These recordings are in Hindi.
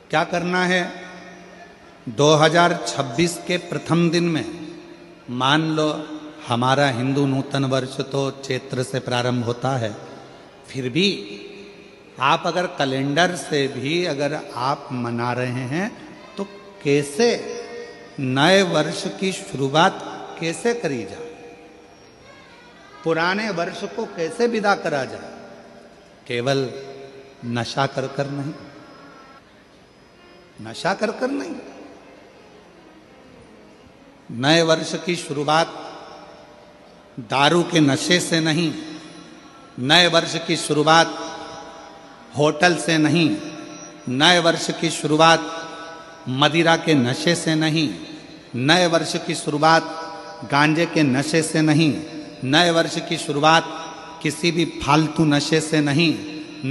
क्या करना है? 2026 के प्रथम दिन में, मान लो हमारा हिंदू नूतन वर्ष तो चैत्र से प्रारंभ होता है, फिर भी आप अगर कैलेंडर से भी अगर आप मना रहे हैं तो कैसे नए वर्ष की शुरुआत कैसे करी जाए, पुराने वर्ष को कैसे विदा करा जाए? केवल नशा कर कर नहीं, नशा कर कर नहीं। नए वर्ष की शुरुआत दारू के नशे से नहीं, नए वर्ष की शुरुआत होटल से नहीं, नए वर्ष की शुरुआत मदिरा के नशे से नहीं, नए वर्ष की शुरुआत गांजे के नशे से नहीं, नए वर्ष की शुरुआत किसी भी फालतू नशे से नहीं,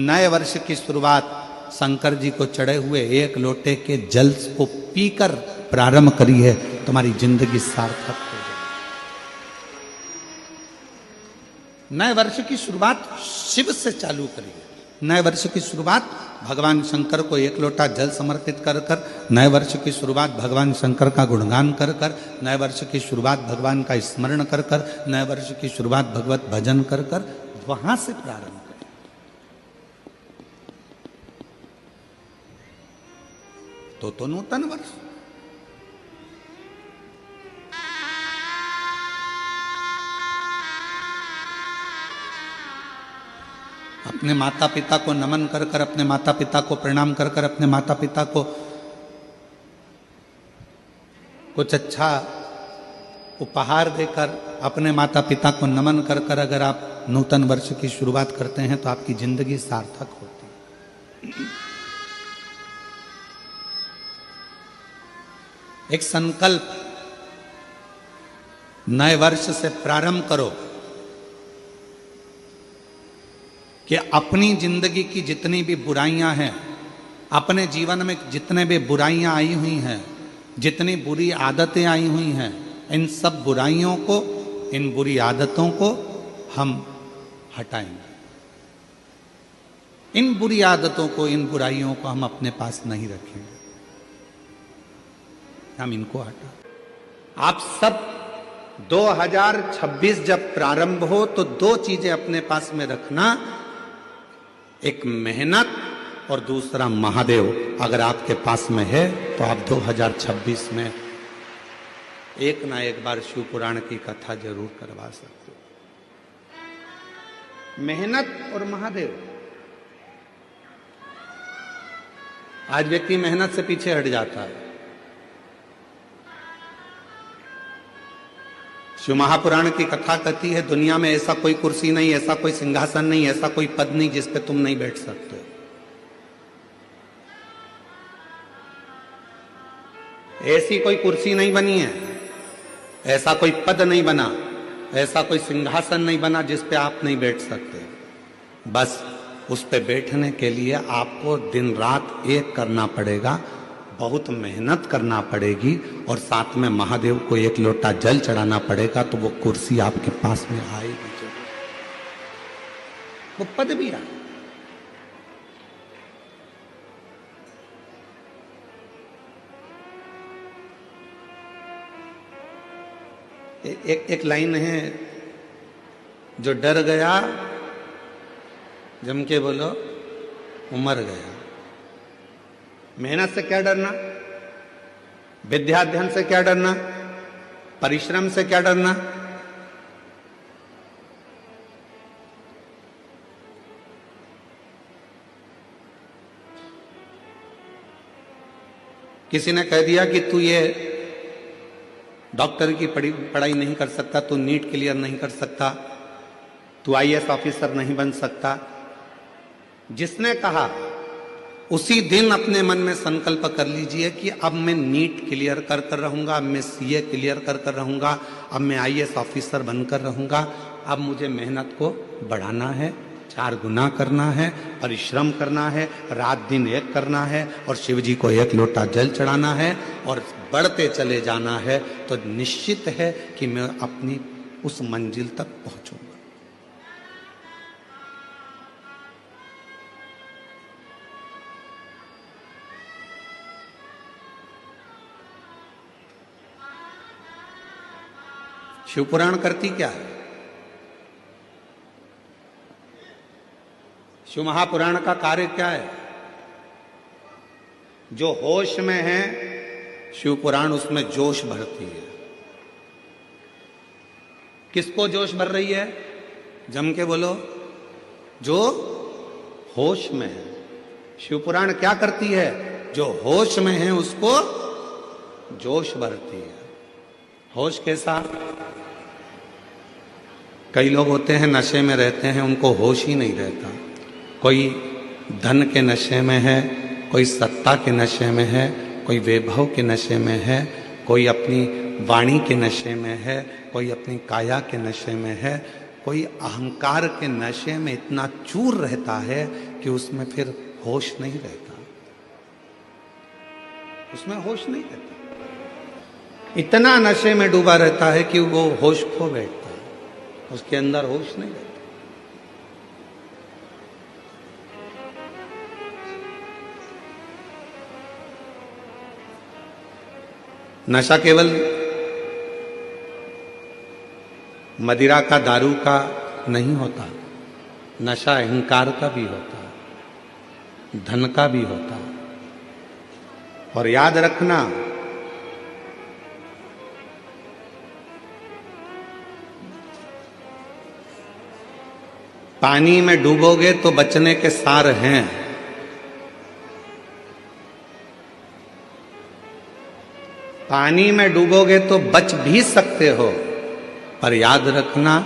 नए वर्ष की शुरुआत शंकर जी को चढ़े हुए एक लोटे के जल को पीकर प्रारंभ करी है, तुम्हारी जिंदगी सार्थक हो जाए। नए वर्ष की शुरुआत शिव से चालू करिए। नए वर्ष की शुरुआत भगवान शंकर को एक लोटा जल समर्पित कर कर, नए वर्ष की शुरुआत भगवान शंकर का गुणगान कर कर, नए वर्ष की शुरुआत भगवान का स्मरण कर कर, नए वर्ष की शुरुआत भगवत भजन कर कर, वहां से प्रारंभ करें। तो नूतन वर्ष। अपने माता पिता को नमन कर कर, अपने माता पिता को प्रणाम कर कर, अपने माता पिता को कुछ अच्छा उपहार देकर, अपने माता पिता को नमन कर कर अगर आप नूतन वर्ष की शुरुआत करते हैं तो आपकी जिंदगी सार्थक होती है। एक संकल्प नए वर्ष से प्रारंभ करो कि अपनी जिंदगी की जितनी भी बुराइयां हैं, अपने जीवन में जितने भी बुराइयां आई हुई हैं, जितनी बुरी आदतें आई हुई हैं, इन सब बुराइयों को, इन बुरी आदतों को हम हटाएंगे। इन बुरी आदतों को, इन बुराइयों को हम अपने पास नहीं रखेंगे, हम इनको हटा। आप सब 2026 जब प्रारंभ हो तो दो चीजें अपने पास में रखना, एक मेहनत और दूसरा महादेव। अगर आपके पास में है तो आप 2026 में एक ना एक बार शिव पुराण की कथा जरूर करवा सकते हो। मेहनत और महादेव। आज व्यक्ति मेहनत से पीछे हट जाता है। शिव महापुराण की कथा कहती है, दुनिया में ऐसा कोई कुर्सी नहीं, ऐसा कोई सिंहासन नहीं, ऐसा कोई पद नहीं जिस पे तुम नहीं बैठ सकते हो। ऐसी कोई कुर्सी नहीं बनी है, ऐसा कोई पद नहीं बना, ऐसा कोई सिंहासन नहीं बना जिस पे आप नहीं बैठ सकते। बस उस पे बैठने के लिए आपको दिन रात एक करना पड़ेगा, बहुत मेहनत करना पड़ेगी और साथ में महादेव को एक लोटा जल चढ़ाना पड़ेगा, तो वो कुर्सी आपके पास में आएगी जरूर, वो पद भी आए। एक लाइन है, जो डर गया जम के बोलो वो मर गया। मेहनत से क्या डरना, विद्याध्ययन से क्या डरना, परिश्रम से क्या डरना। किसी ने कह दिया कि तू ये डॉक्टर की पढ़ाई नहीं कर सकता, तू नीट क्लियर नहीं कर सकता, तू आईएएस ऑफिसर नहीं बन सकता। जिसने कहा उसी दिन अपने मन में संकल्प कर लीजिए कि अब मैं नीट क्लियर कर कर रहूंगा, अब मैं सीए क्लियर कर कर रहूंगा, अब मैं आईएएस ऑफिसर बनकर रहूंगा। अब मुझे मेहनत को बढ़ाना है, 4 गुना करना है, परिश्रम करना है, रात दिन एक करना है और शिव जी को एक लोटा जल चढ़ाना है और बढ़ते चले जाना है। तो निश्चित है कि मैं अपनी उस मंजिल तक पहुंचूंगा। शिवपुराण करती क्या है? शिव महापुराण का कार्य क्या है? जो होश में है शिवपुराण उसमें जोश भरती है। किसको जोश भर रही है? जम के बोलो। जो होश में है। शिवपुराण क्या करती है? जो होश में है उसको जोश भरती है। होश कैसा? कई लोग होते हैं नशे में रहते हैं, उनको होश ही नहीं रहता। कोई धन के नशे में है, कोई सत्ता के नशे में है, कोई वैभव के नशे में है, कोई अपनी वाणी के नशे में है, कोई अपनी काया के नशे में है, कोई अहंकार के नशे में इतना चूर रहता है कि उसमें फिर होश नहीं रहता। उसमें होश नहीं रहता। इतना नशे में डूबा रहता है कि वो होश खो बैठता है, उसके अंदर होश नहीं रहता। नशा केवल मदिरा का, दारू का नहीं होता। नशा अहंकार का भी होता है, धन का भी होता है। और याद रखना, पानी में डूबोगे तो बचने के सार हैं। पानी में डूबोगे तो बच भी सकते हो, पर याद रखना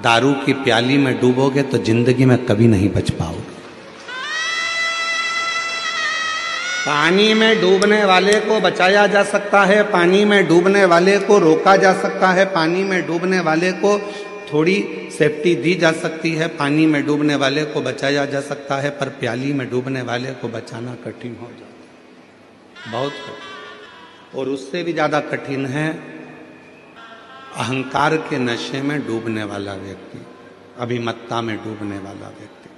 दारू की प्याली में डूबोगे तो जिंदगी में कभी नहीं बच पाओगे। पानी में डूबने वाले को बचाया जा सकता है, पानी में डूबने वाले को रोका जा सकता है, पानी में डूबने वाले को थोड़ी सेफ्टी दी जा सकती है, पानी में डूबने वाले को बचाया जा सकता है, पर प्याली में डूबने वाले को बचाना कठिन हो जाता है, बहुत कठिन। और उससे भी ज्यादा कठिन है अहंकार के नशे में डूबने वाला व्यक्ति, अभिमत्ता में डूबने वाला व्यक्ति।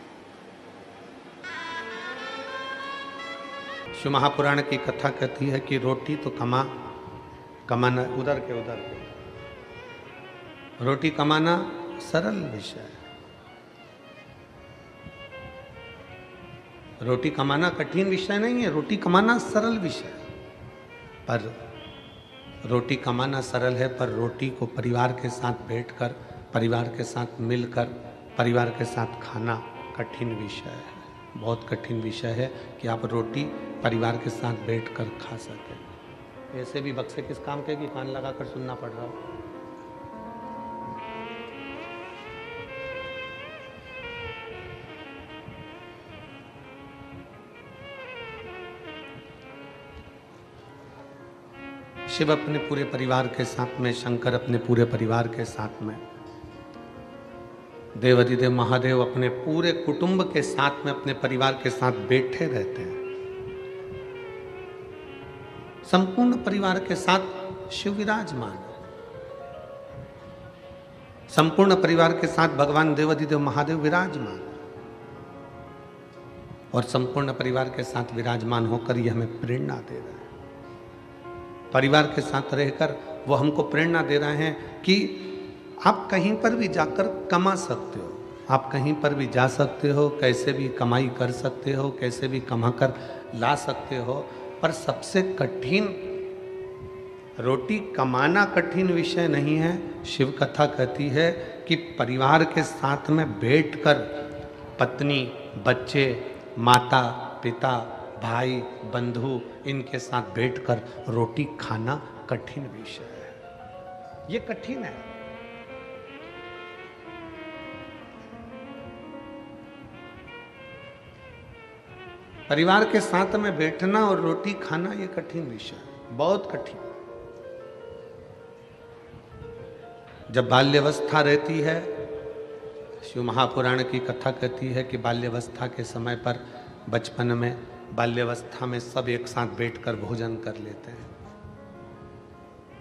शिव महापुराण की कथा कहती है कि रोटी तो कमाना उधर के रोटी कमाना सरल विषय है, रोटी कमाना कठिन विषय नहीं है, रोटी कमाना सरल विषय है। पर रोटी कमाना सरल है, पर रोटी को परिवार के साथ बैठकर, परिवार के साथ मिलकर, परिवार के साथ खाना कठिन विषय है, बहुत कठिन विषय है कि आप रोटी परिवार के साथ बैठकर खा सकें। ऐसे भी बक्से किस काम के कि कान लगाकर सुनना पड़ रहा हो। शिव अपने पूरे परिवार के साथ में, शंकर अपने पूरे परिवार के साथ में, देवाधिदेव महादेव अपने पूरे कुटुंब के साथ में, अपने परिवार के साथ बैठे रहते हैं। संपूर्ण परिवार के साथ शिव विराजमान है। संपूर्ण परिवार के साथ भगवान देवाधिदेव महादेव विराजमान है। और संपूर्ण परिवार के साथ विराजमान होकर ये हमें प्रेरणा दे रहा है। परिवार के साथ रहकर वो हमको प्रेरणा दे रहे हैं कि आप कहीं पर भी जाकर कमा सकते हो, आप कहीं पर भी जा सकते हो, कैसे भी कमाई कर सकते हो, कैसे भी कमाकर ला सकते हो। पर सबसे कठिन रोटी कमाना कठिन विषय नहीं है। शिव कथा कहती है कि परिवार के साथ में बैठकर पत्नी, बच्चे, माता, पिता, भाई, बंधु, इनके साथ बैठकर रोटी खाना कठिन विषय है। ये कठिन है। परिवार के साथ में बैठना और रोटी खाना ये कठिन विषय है, बहुत कठिन। जब बाल्यावस्था रहती है, शिव महापुराण की कथा कहती है कि बाल्यावस्था के समय पर, बचपन में, बाल्यावस्था में सब एक साथ बैठकर भोजन कर लेते हैं।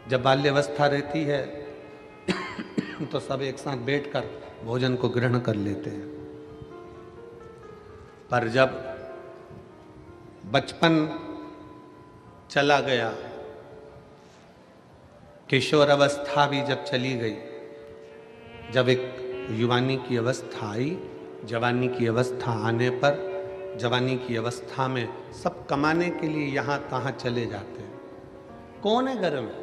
जब बाल्यावस्था रहती है तो सब एक साथ बैठकर भोजन को ग्रहण कर लेते हैं। पर जब बचपन चला गया किशोर अवस्था भी जब चली गई, जब एक युवानी की अवस्था आई, जवानी की अवस्था आने पर, जवानी की अवस्था में सब कमाने के लिए यहां तहां चले जाते हैं। कौन है घर में?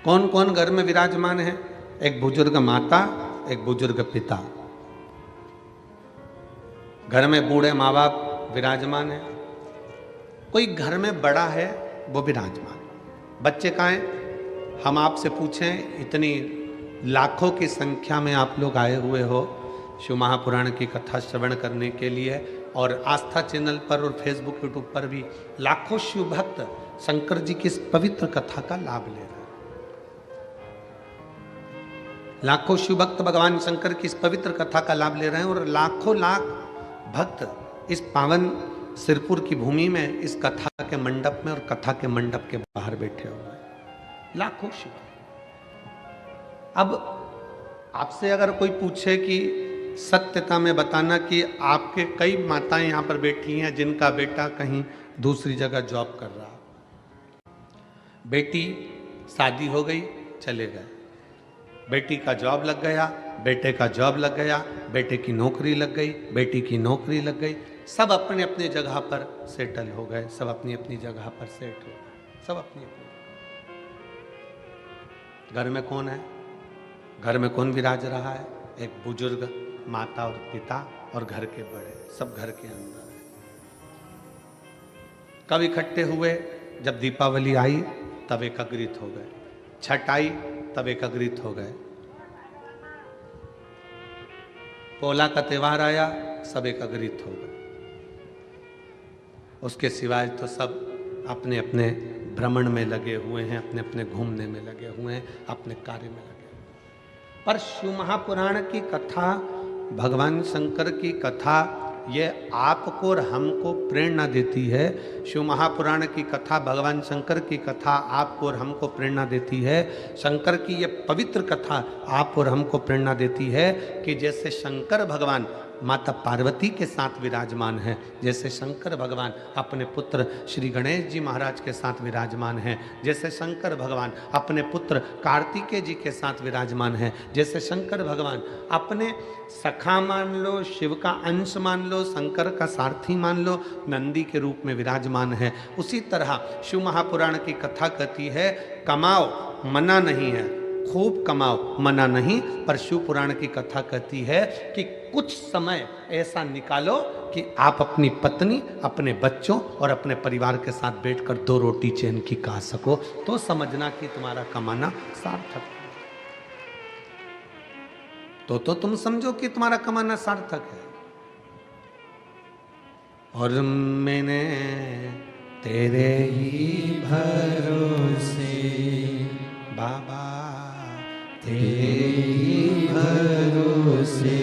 कौन कौन घर में विराजमान है? एक बुजुर्ग माता, एक बुजुर्ग पिता। घर में बूढ़े माँ बाप विराजमान है। कोई घर में बड़ा है वो विराजमान। बच्चे कहाँ हैं? हम आपसे पूछें, इतनी लाखों की संख्या में आप लोग आए हुए हो शिव महापुराण की कथा श्रवण करने के लिए, और आस्था चैनल पर और फेसबुक यूट्यूब पर भी लाखों शिव भक्त शंकर जी की इस पवित्र कथा का लाभ ले रहे हैं। लाखों शिव भक्त भगवान शंकर की इस पवित्र कथा का लाभ ले रहे हैं, और लाखों लाख भक्त इस पावन सिरपुर की भूमि में इस कथा के मंडप में और कथा के मंडप के बाहर बैठे हुए हैं लाखों शिव। अब आपसे अगर कोई पूछे कि सत्यता में बताना कि आपके कई माताएं यहां पर बैठी हैं जिनका बेटा कहीं दूसरी जगह जॉब कर रहा, बेटी शादी हो गई चले गए, बेटी का जॉब लग गया, बेटे का जॉब लग गया, बेटे की नौकरी लग गई, बेटी की नौकरी लग गई, सब अपने अपने जगह पर सेटल हो गए, सब अपनी अपनी जगह पर सेट हो गए, सब अपनी अपनी। घर में कौन है? घर में कौन विराज रहा है? एक बुजुर्ग माता और पिता और घर के बड़े, सब घर के अंदर है। कब इकट्ठे हुए? जब दीपावली आई तब एकत्रित हो गए, छठ आई तब एकत्रित हो गए, पोला का त्योहार आया सब एकत्रित हो गए। उसके सिवाय तो सब अपने अपने भ्रमण में लगे हुए हैं, अपने अपने घूमने में लगे हुए हैं, अपने कार्य में लगे हुए हैं। पर शिव महापुराण की कथा, भगवान शंकर की कथा, ये आपको और हमको प्रेरणा देती है। शिव महापुराण की कथा, भगवान शंकर की कथा आपको और हमको प्रेरणा देती है। शंकर की ये पवित्र कथा आप और हमको प्रेरणा देती है कि जैसे शंकर भगवान माता पार्वती के साथ विराजमान है, जैसे शंकर भगवान अपने पुत्र श्री गणेश जी महाराज के साथ विराजमान है, जैसे शंकर भगवान अपने पुत्र कार्तिकेय जी के साथ विराजमान है, जैसे शंकर भगवान अपने सखा मान लो, शिव का अंश मान लो, शंकर का सारथी मान लो, नंदी के रूप में विराजमान है, उसी तरह शिव महापुराण की कथा कहती है कमाओ मना नहीं है, खूब कमाओ मना नहीं, पर शिव पुराण की कथा कहती है कि कुछ समय ऐसा निकालो कि आप अपनी पत्नी, अपने बच्चों और अपने परिवार के साथ बैठकर 2 रोटी चैन की खा सको, तो समझना कि तुम्हारा कमाना सार्थक है। तो तुम समझो कि तुम्हारा कमाना सार्थक है। और मैंने तेरे ही भरोसे बाबा, तेरे ही भरोसे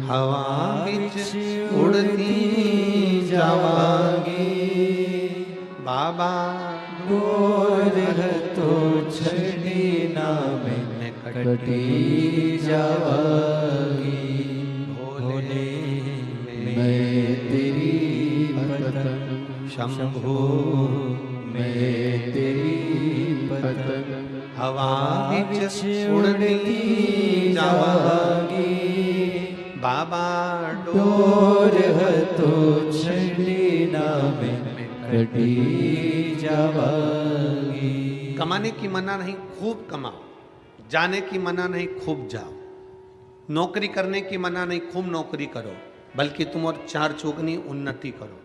हवा विच उड़ती जावांगी बाबा, गोर तो छड़ी ना में कटी जावांगी, भोले मैं तेरी पतंग, शंभू मैं तेरी पतंग, हवा विच उड़ती जावांगी बाबा, डोर तो छड़ी ना में कटी जावांगी। कमाने की मना नहीं, खूब कमाओ। जाने की मना नहीं, खूब जाओ। नौकरी करने की मना नहीं, खूब नौकरी करो, बल्कि तुम और 4 चौगुनी उन्नति करो।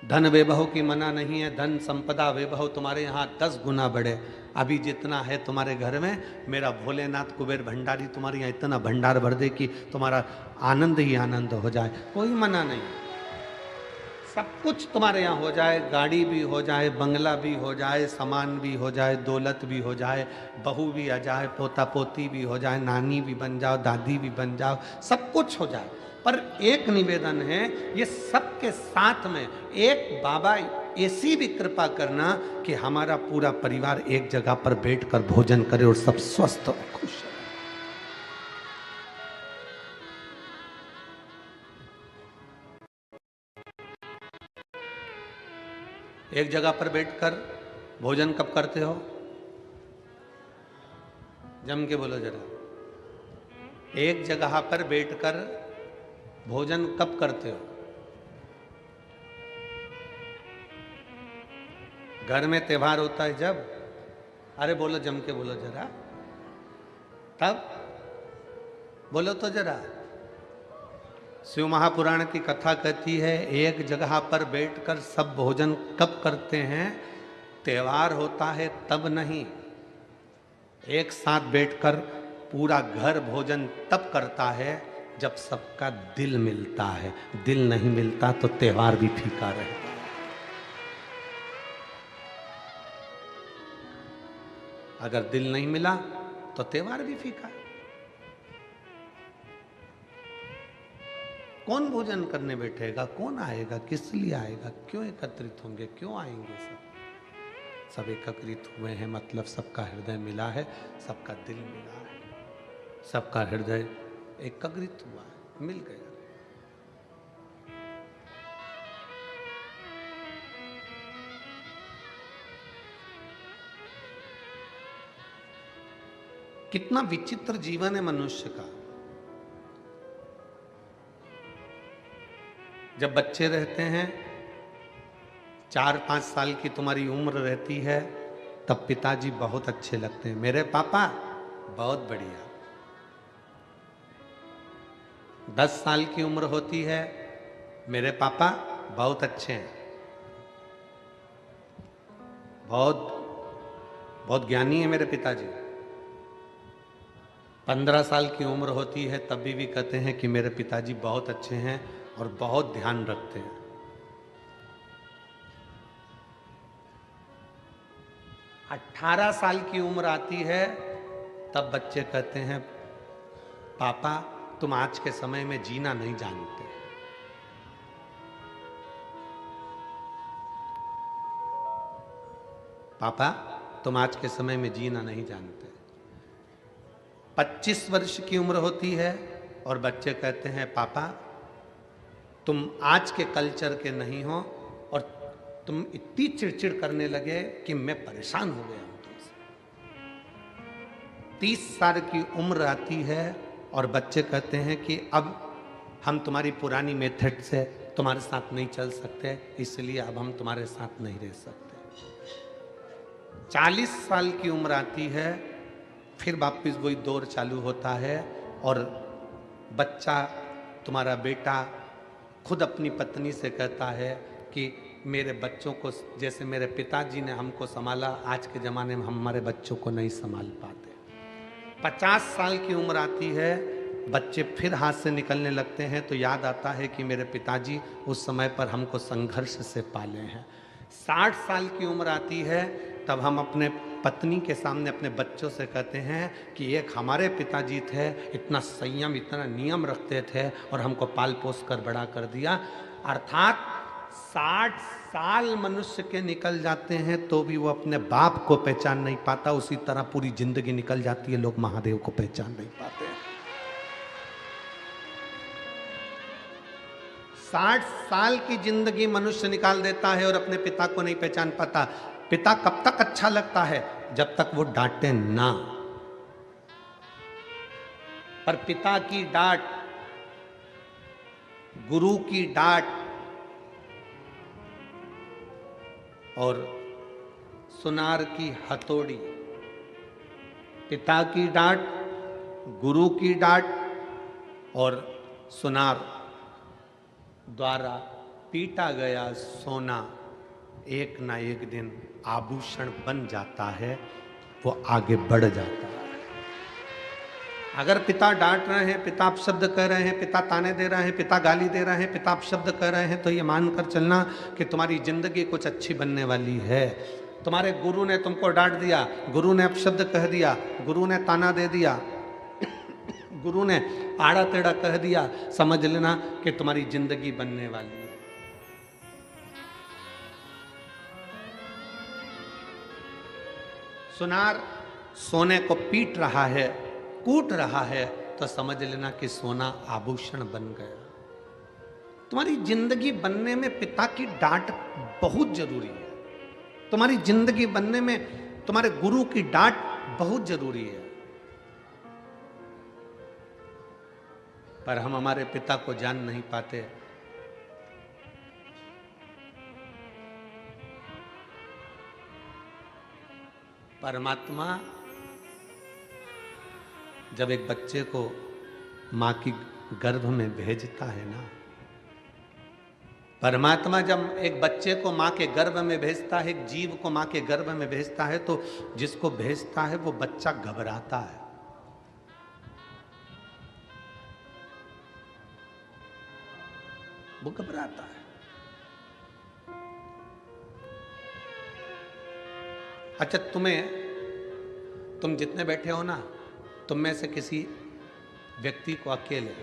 धन वैभव की मना नहीं है, धन संपदा वैभव तुम्हारे यहाँ 10 गुना बढ़े। अभी जितना है तुम्हारे घर में, मेरा भोलेनाथ कुबेर भंडारी तुम्हारे यहाँ इतना भंडार भर दे कि तुम्हारा आनंद ही आनंद हो जाए, कोई मना नहीं। सब कुछ तुम्हारे यहाँ हो जाए, गाड़ी भी हो जाए, बंगला भी हो जाए, सामान भी हो जाए, दौलत भी हो जाए, बहू भी आ जाए, पोता पोती भी हो जाए, नानी भी बन जाओ, दादी भी बन जाओ, सब कुछ हो जाए। पर एक निवेदन है, ये सबके साथ में एक बाबा ऐसी भी कृपा करना कि हमारा पूरा परिवार एक जगह पर बैठकर भोजन करे और सब स्वस्थ और खुश रहे। एक जगह पर बैठकर भोजन कब करते हो? जम के बोलो जरा। एक जगह पर बैठकर भोजन कब करते हो? घर में त्योहार होता है जब? अरे बोलो, जम के बोलो जरा। तब बोलो तो जरा। शिव महापुराण की कथा कहती है एक जगह पर बैठकर सब भोजन कब करते हैं? त्योहार होता है तब नहीं। एक साथ बैठकर पूरा घर भोजन तब करता है जब सबका दिल मिलता है। दिल नहीं मिलता तो त्योहार भी फीका रहता है। अगर दिल नहीं मिला तो त्योहार भी फीका है। कौन भोजन करने बैठेगा? कौन आएगा? किस लिए आएगा? क्यों एकत्रित होंगे? क्यों आएंगे? सब एकत्रित हुए हैं मतलब सबका हृदय मिला है, सबका दिल मिला है, सबका हृदय एकत्रित हुआ है, मिल गया। कितना विचित्र जीवन है मनुष्य का। जब बच्चे रहते हैं, 4-5 साल की तुम्हारी उम्र रहती है, तब पिताजी बहुत अच्छे लगते हैं। मेरे पापा बहुत बढ़िया। 10 साल की उम्र होती है, मेरे पापा बहुत अच्छे हैं, बहुत बहुत ज्ञानी है मेरे पिताजी। 15 साल की उम्र होती है तब भी कहते हैं कि मेरे पिताजी बहुत अच्छे हैं और बहुत ध्यान रखते हैं। 18 साल की उम्र आती है तब बच्चे कहते हैं पापा तुम आज के समय में जीना नहीं जानते। पापा तुम आज के समय में जीना नहीं जानते। 25 वर्ष की उम्र होती है और बच्चे कहते हैं पापा तुम आज के कल्चर के नहीं हो और तुम इतनी चिड़चिड़ करने लगे कि मैं परेशान हो गया हूं तुमसे। 30 साल की उम्र आती है और बच्चे कहते हैं कि अब हम तुम्हारी पुरानी मेथड से तुम्हारे साथ नहीं चल सकते, इसलिए अब हम तुम्हारे साथ नहीं रह सकते। 40 साल की उम्र आती है, फिर वापिस वही दौर चालू होता है और बच्चा तुम्हारा बेटा खुद अपनी पत्नी से कहता है कि मेरे बच्चों को जैसे मेरे पिताजी ने हमको संभाला, आज के ज़माने में हम हमारे बच्चों को नहीं संभाल पाते। 50 साल की उम्र आती है, बच्चे फिर हाथ से निकलने लगते हैं तो याद आता है कि मेरे पिताजी उस समय पर हमको संघर्ष से पाले हैं। 60 साल की उम्र आती है तब हम अपने पत्नी के सामने अपने बच्चों से कहते हैं कि एक हमारे पिताजी थे, इतना संयम इतना नियम रखते थे और हमको पाल पोस कर बड़ा कर दिया। अर्थात 60 साल मनुष्य के निकल जाते हैं तो भी वो अपने बाप को पहचान नहीं पाता। उसी तरह पूरी जिंदगी निकल जाती है, लोग महादेव को पहचान नहीं पाते। 60 साल की जिंदगी मनुष्य निकाल देता है और अपने पिता को नहीं पहचान पाता। पिता कब तक अच्छा लगता है? जब तक वो डांटे ना। पर पिता की डांट, गुरु की डांट और सुनार की हथौड़ी, पिता की डांट, गुरु की डांट और सुनार द्वारा पीटा गया सोना एक ना एक दिन आभूषण बन जाता है, वो आगे बढ़ जाता है। अगर पिता डांट रहे हैं, पिता अपशब्द कह रहे हैं, पिता ताने दे रहे हैं, पिता गाली दे रहे हैं, पिता अपशब्द कह रहे हैं, तो ये मानकर चलना कि तुम्हारी जिंदगी कुछ अच्छी बनने वाली है। तुम्हारे गुरु ने तुमको डांट दिया, गुरु ने अपशब्द कह दिया, गुरु ने ताना दे दिया, गुरु ने आड़ा टेढ़ा कह दिया, समझ लेना कि तुम्हारी जिंदगी बनने वाली है। सुनार सोने को पीट रहा है, कूट रहा है, तो समझ लेना कि सोना आभूषण बन गया। तुम्हारी जिंदगी बनने में पिता की डांट बहुत जरूरी है। तुम्हारी जिंदगी बनने में तुम्हारे गुरु की डांट बहुत जरूरी है। पर हम हमारे पिता को जान नहीं पाते। परमात्मा जब एक बच्चे को मां की गर्भ में भेजता है ना, परमात्मा जब एक बच्चे को मां के गर्भ में भेजता है, एक जीव को मां के गर्भ में भेजता है, तो जिसको भेजता है वो बच्चा घबराता है। वो घबराता है। अच्छा, तुम जितने बैठे हो ना, तुम में से किसी व्यक्ति को अकेले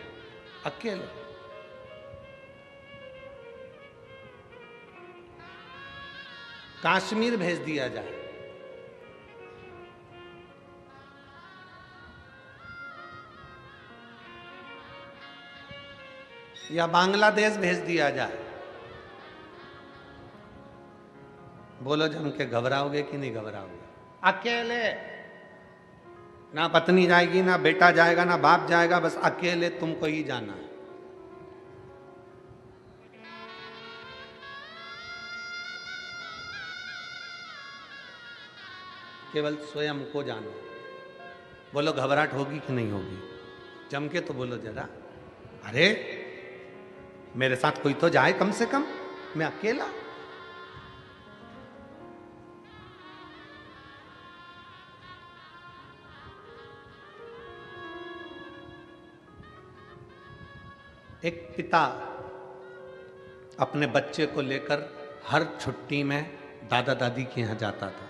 कश्मीर भेज दिया जाए, या बांग्लादेश भेज दिया जाए, बोलो जम के घबराओगे कि नहीं घबराओगे? अकेले, ना पत्नी जाएगी, ना बेटा जाएगा, ना बाप जाएगा, बस अकेले तुमको ही जाना है। केवल स्वयं को जाना। बोलो घबराहट होगी कि नहीं होगी? जम के तो बोलो जरा। अरे मेरे साथ कोई तो जाए कम से कम, मैं अकेला। एक पिता अपने बच्चे को लेकर हर छुट्टी में दादा दादी के यहां जाता था।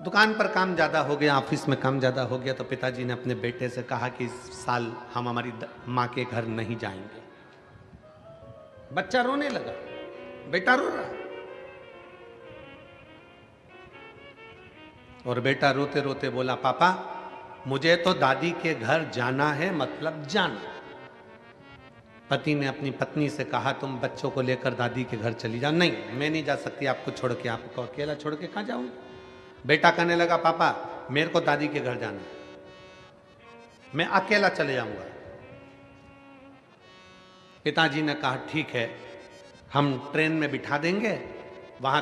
दुकान पर काम ज्यादा हो गया, ऑफिस में काम ज्यादा हो गया, तो पिताजी ने अपने बेटे से कहा कि इस साल हम हमारी मां के घर नहीं जाएंगे। बच्चा रोने लगा, बेटा रो रहा, और बेटा रोते रोते बोला, पापा मुझे तो दादी के घर जाना है, मतलब जाना। पति ने अपनी पत्नी से कहा, तुम बच्चों को लेकर दादी के घर चली जाओ। नहीं, मैं नहीं जा सकती आपको छोड़ के, आपको अकेला छोड़ के कहां जाऊंगी? बेटा कहने लगा, पापा मेरे को दादी के घर जाना है, मैं अकेला चले जाऊंगा। पिताजी ने कहा, ठीक है, हम ट्रेन में बिठा देंगे, वहां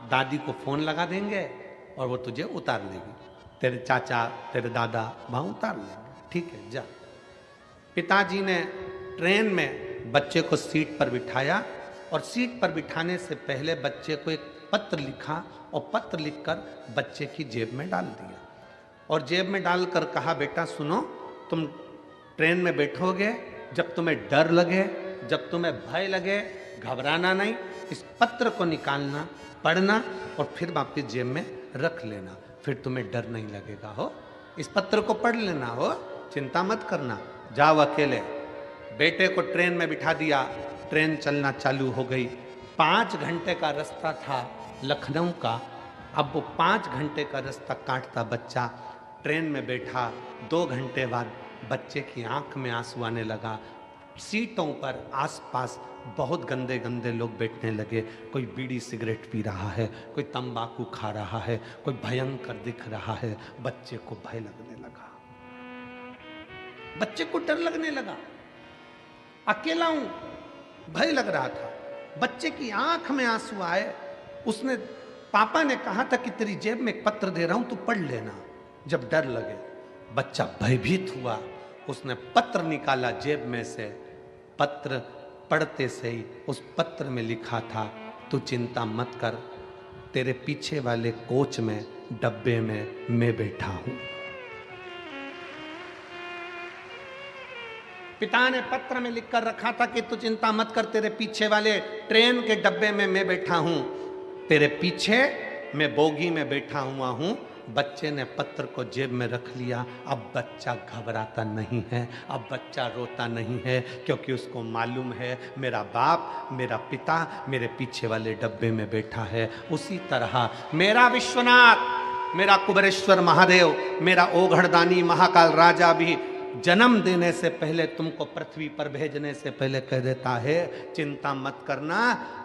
दादी को फोन लगा देंगे और वो तुझे उतार लेगी, तेरे चाचा तेरे दादा वहां उतार लेंगे, ठीक है जा। पिताजी ने ट्रेन में बच्चे को सीट पर बिठाया, और सीट पर बिठाने से पहले बच्चे को एक पत्र लिखा, और पत्र लिखकर बच्चे की जेब में डाल दिया, और जेब में डालकर कहा, बेटा सुनो, तुम ट्रेन में बैठोगे, जब तुम्हें डर लगे, जब तुम्हें भय लगे, घबराना नहीं, इस पत्र को निकालना, पढ़ना और फिर वापस जेब में रख लेना, फिर तुम्हें डर नहीं लगेगा। हो, इस पत्र को पढ़ लेना, हो, चिंता मत करना, जाओ अकेले। बेटे को ट्रेन में बिठा दिया, ट्रेन चलना चालू हो गई। 5 घंटे का रास्ता था लखनऊ का। अब वो 5 घंटे का रास्ता काटता बच्चा ट्रेन में बैठा। 2 घंटे बाद बच्चे की आंख में आंसू आने लगा। सीटों पर आसपास बहुत गंदे गंदे लोग बैठने लगे। कोई बीड़ी सिगरेट पी रहा है, कोई तंबाकू खा रहा है, कोई भयंकर दिख रहा है। बच्चे को भय लगने लगा, बच्चे को डर लगने लगा। अकेला हूं, भय लग रहा था। बच्चे की आंख में आंसू आए। उसने, पापा ने कहा था कि तेरी जेब में एक पत्र दे रहा हूं, तू पढ़ लेना जब डर लगे। बच्चा भयभीत हुआ, उसने पत्र निकाला जेब में से। पत्र पढ़ते से ही उस पत्र में लिखा था, तू चिंता मत कर, तेरे पीछे वाले कोच में, डब्बे में मैं बैठा हूं। पिता ने पत्र में लिखकर रखा था कि तू चिंता मत कर, तेरे पीछे वाले ट्रेन के डब्बे में मैं बैठा हूं, तेरे पीछे मैं बोगी में बैठा हुआ हूं। बच्चे ने पत्र को जेब में रख लिया। अब बच्चा घबराता नहीं है, अब बच्चा रोता नहीं है, क्योंकि उसको मालूम है मेरा बाप, मेरा पिता मेरे पीछे वाले डब्बे में बैठा है। उसी तरह मेरा विश्वनाथ, मेरा कुबेरेश्वर महादेव, मेरा ओघड़दानी महाकाल राजा भी जन्म देने से पहले, तुमको पृथ्वी पर भेजने से पहले कह देता है चिंता मत करना,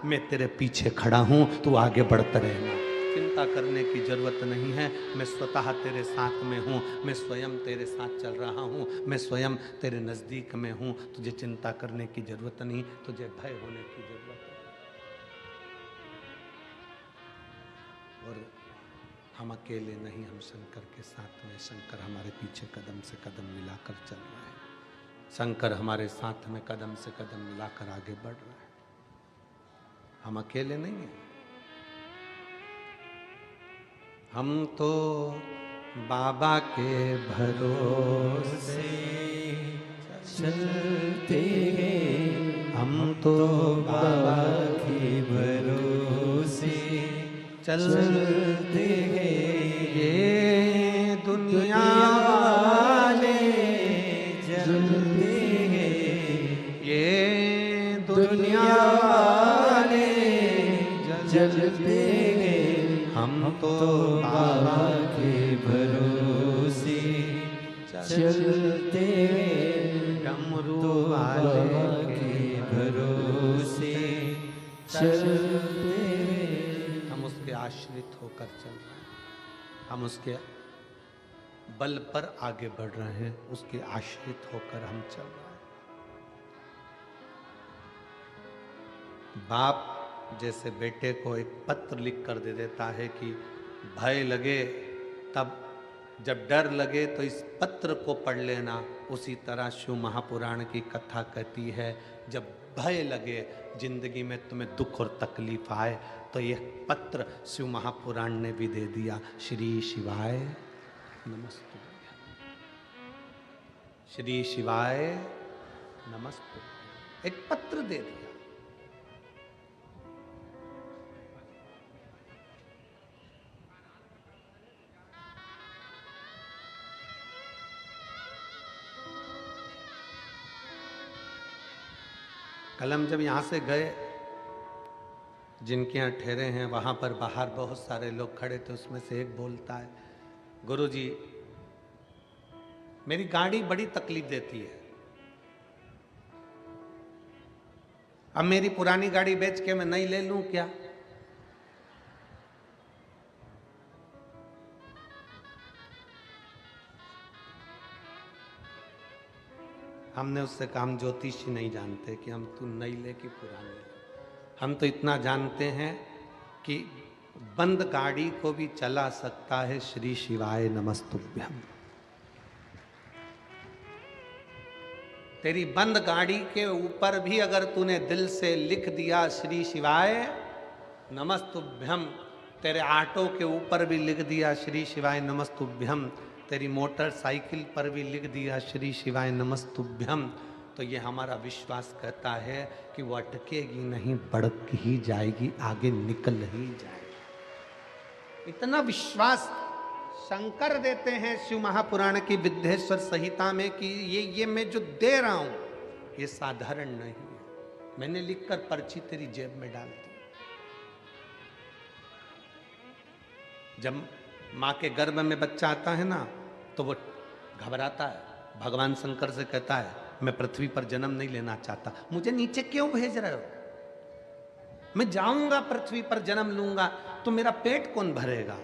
मैं तेरे पीछे खड़ा हूं, तू आगे बढ़ता रहना। चिंता करने की जरूरत नहीं है, मैं स्वतः तेरे साथ में हूं, मैं स्वयं तेरे साथ चल रहा हूं, मैं स्वयं तेरे नजदीक में हूं। तुझे चिंता करने की जरूरत नहीं, तुझे भय होने की जरूरत है। और हम अकेले नहीं, हम शंकर के साथ में, शंकर हमारे पीछे कदम से कदम मिलाकर चल रहा है, शंकर हमारे साथ में कदम से कदम मिलाकर आगे बढ़ रहा है। हम अकेले नहीं हैं। हम तो बाबा के भरोसे चलते हैं, हम तो बाबा के भरोसे चलते हैं। ये दुनिया वाले जलते हैं, ये दुनिया वाले जलते हैं। हम तो बाबा के भरोसे चलते हैं, डमरू बाबा वाले के भरोसे चलते हैं। हम उसके आश्रित होकर चल रहे हैं, हम उसके बल पर आगे बढ़ रहे हैं, उसके आश्रित होकर हम चल रहे हैं। बाप जैसे बेटे को एक पत्र लिख कर दे देता है कि भय लगे तब, जब डर लगे तो इस पत्र को पढ़ लेना, उसी तरह शिव महापुराण की कथा कहती है जब भय लगे जिंदगी में, तुम्हें दुख और तकलीफ आए, तो यह पत्र शिव महापुराण ने भी दे दिया। श्री शिवाय नमस्तु, श्री शिवाय नमस्तु, एक पत्र दे दिया। कल हम जब यहाँ से गए, जिनके यहाँ ठहरे हैं वहाँ पर बाहर बहुत सारे लोग खड़े थे, उसमें से एक बोलता है, गुरुजी मेरी गाड़ी बड़ी तकलीफ देती है, अब मेरी पुरानी गाड़ी बेच के मैं नई ले लूं क्या? हमने उससे कहा हम ज्योतिषी नहीं जानते कि हम तू नई ले कि पुरानी ले, हम तो इतना जानते हैं कि बंद गाड़ी को भी चला सकता है श्री शिवाय नमस्तुभ्यम। तेरी बंद गाड़ी के ऊपर भी अगर तूने दिल से लिख दिया श्री शिवाय नमस्तुभ्यम, तेरे ऑटो के ऊपर भी लिख दिया श्री शिवाय नमस्तुभ्यम, तेरी मोटरसाइकिल पर भी लिख दिया श्री शिवाय नमस्तुभ्यम, तो ये हमारा विश्वास कहता है कि वो अटकेगी नहीं, बढ़ ही जाएगी, आगे निकल ही जाएगी। इतना विश्वास शंकर देते हैं शिव महापुराण की विद्येश्वर संहिता में कि ये मैं जो दे रहा हूं ये साधारण नहीं है, मैंने लिखकर पर्ची तेरी जेब में डाल दी। जब माँ के गर्भ में बच्चा आता है ना तो वो घबराता है, भगवान शंकर से कहता है मैं पृथ्वी पर जन्म नहीं लेना चाहता, मुझे नीचे क्यों भेज रहे हो? मैं जाऊंगा पृथ्वी पर जन्म लूंगा तो मेरा पेट कौन भरेगा?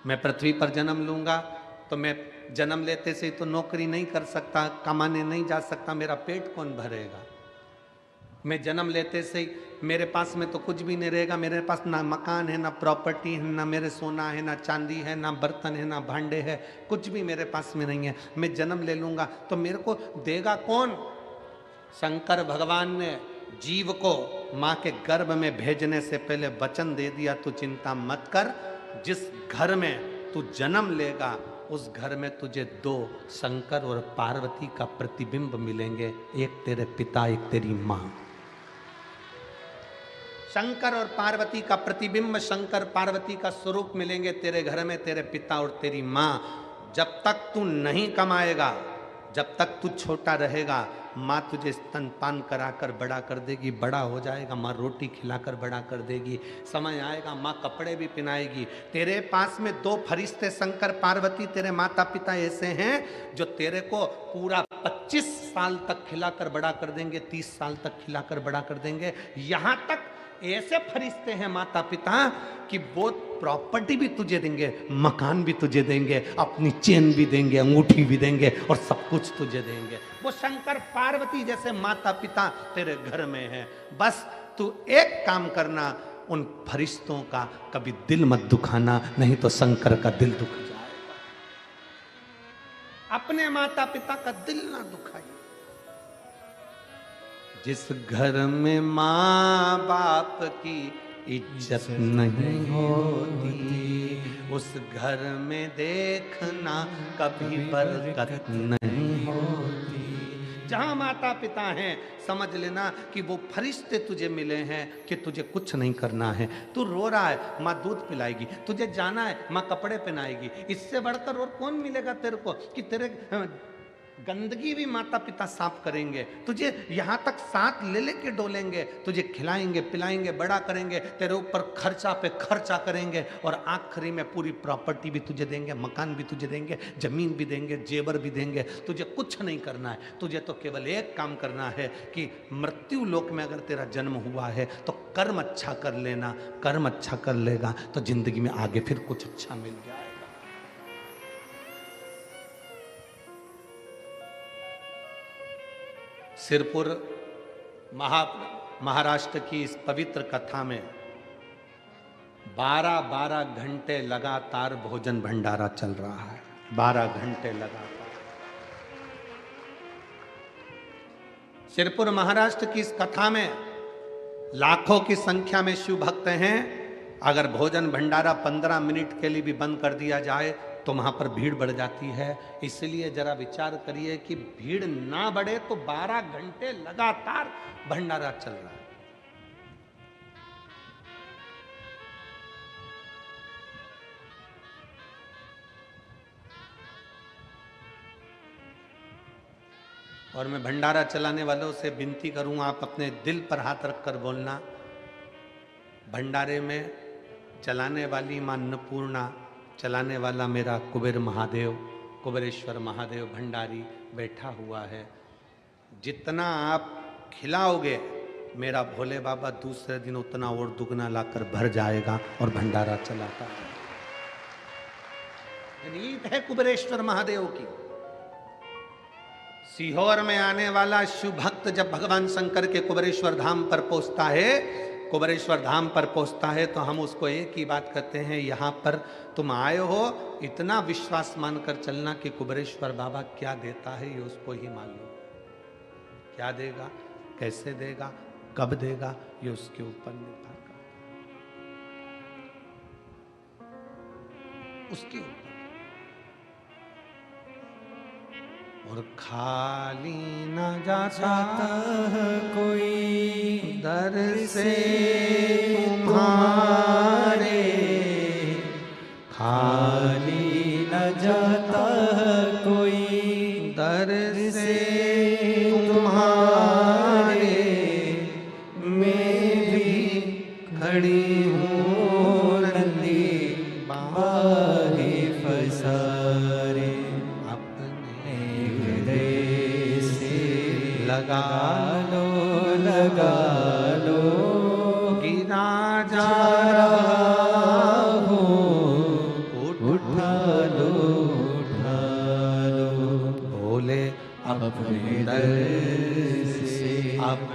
मैं पृथ्वी पर जन्म लूंगा तो मैं जन्म लेते से ही तो नौकरी नहीं कर सकता, कमाने नहीं जा सकता, मेरा पेट कौन भरेगा? मैं जन्म लेते से ही मेरे पास में तो कुछ भी नहीं रहेगा, मेरे पास ना मकान है, ना प्रॉपर्टी है, ना मेरे सोना है, ना चांदी है, ना बर्तन है, ना भांडे है, कुछ भी मेरे पास में नहीं है। मैं जन्म ले लूंगा तो मेरे को देगा कौन? शंकर भगवान ने जीव को माँ के गर्भ में भेजने से पहले वचन दे दिया, तू चिंता मत कर, जिस घर में तू जन्म लेगा उस घर में तुझे दो शंकर और पार्वती का प्रतिबिंब मिलेंगे, एक तेरे पिता एक तेरी माँ। शंकर और पार्वती का प्रतिबिंब, शंकर पार्वती का स्वरूप मिलेंगे तेरे घर में, तेरे पिता और तेरी माँ। जब तक तू नहीं कमाएगा जब तक तू छोटा रहेगा माँ तुझे स्तनपान कराकर बड़ा कर देगी, बड़ा हो जाएगा माँ रोटी खिलाकर बड़ा कर देगी, समय आएगा माँ कपड़े भी पहनाएगी। तेरे पास में दो फरिश्ते शंकर पार्वती तेरे माता पिता ऐसे हैं जो तेरे को पूरा 25 साल तक खिलाकर बड़ा कर देंगे, 30 साल तक खिलाकर बड़ा कर देंगे। यहां तक ऐसे फरिश्ते हैं माता पिता कि वो प्रॉपर्टी भी तुझे देंगे, मकान भी तुझे देंगे, अपनी चेन भी देंगे, अंगूठी भी देंगे और सब कुछ तुझे देंगे। वो शंकर पार्वती जैसे माता पिता तेरे घर में है। बस तू एक काम करना, उन फरिश्तों का कभी दिल मत दुखाना, नहीं तो शंकर का दिल दुख जाएगा। अपने माता पिता का दिल ना दुखाइए। जिस घर में माँ बाप की इज्जत नहीं होती, उस घर में देखना कभी बरकत नहीं होती। जहां माता पिता हैं समझ लेना कि वो फरिश्ते तुझे मिले हैं कि तुझे कुछ नहीं करना है। तू रो रहा है, माँ दूध पिलाएगी, तुझे जाना है माँ कपड़े पहनाएगी। इससे बढ़कर और कौन मिलेगा तेरे को कि तेरे गंदगी भी माता पिता साफ करेंगे, तुझे यहां तक साथ ले लेके डोलेंगे, तुझे खिलाएंगे पिलाएंगे बड़ा करेंगे, तेरे ऊपर खर्चा पे खर्चा करेंगे और आखिरी में पूरी प्रॉपर्टी भी तुझे देंगे, मकान भी तुझे देंगे, जमीन भी देंगे, जेवर भी देंगे। तुझे कुछ नहीं करना है, तुझे तो केवल एक काम करना है कि मृत्यु लोक में अगर तेरा जन्म हुआ है तो कर्म अच्छा कर लेना। कर्म अच्छा कर लेगा तो जिंदगी में आगे फिर कुछ अच्छा मिल जाएगा। सिरपुर महाराष्ट्र की इस पवित्र कथा में 12-12 घंटे लगातार भोजन भंडारा चल रहा है। 12 घंटे लगातार। सिरपुर महाराष्ट्र की इस कथा में लाखों की संख्या में शिव भक्त हैं। अगर भोजन भंडारा 15 मिनट के लिए भी बंद कर दिया जाए तो वहां पर भीड़ बढ़ जाती है। इसलिए जरा विचार करिए कि भीड़ ना बढ़े तो 12 घंटे लगातार भंडारा चल रहा है। और मैं भंडारा चलाने वालों से विनती करूंगा, आप अपने दिल पर हाथ रखकर बोलना, भंडारे में चलाने वाली मां अन्नपूर्णा, चलाने वाला मेरा कुबेर महादेव, कुबेरेश्वर महादेव भंडारी बैठा हुआ है। जितना आप खिलाओगे मेरा भोले बाबा दूसरे दिन उतना और दुगना लाकर भर जाएगा और भंडारा चलाता है। रीत है कुबेरेश्वर महादेव की। सीहोर में आने वाला शिव भक्त जब भगवान शंकर के कुबेरेश्वर धाम पर पहुंचता है, कुबेरेश्वर धाम पर पहुंचता है तो हम उसको एक ही बात कहते हैं, यहाँ पर तुम आए हो, इतना विश्वास मानकर चलना कि कुबेरेश्वर बाबा क्या देता है ये उसको ही मालूम। क्या देगा, कैसे देगा, कब देगा, ये उसके ऊपर निर्भर करता है, उसके ऊपर। और खाली न जाता कोई दर से तुम्हारे, खाली न जाता कोई दर से तुम्हारे, मैं भी खड़ी हूँ नंदी बाहे फसारे, अपने हृदय से लगा लो लगा लो, गिरा जा जा रहा हो, उठा लो उठा लो, बोले अपने दर से अब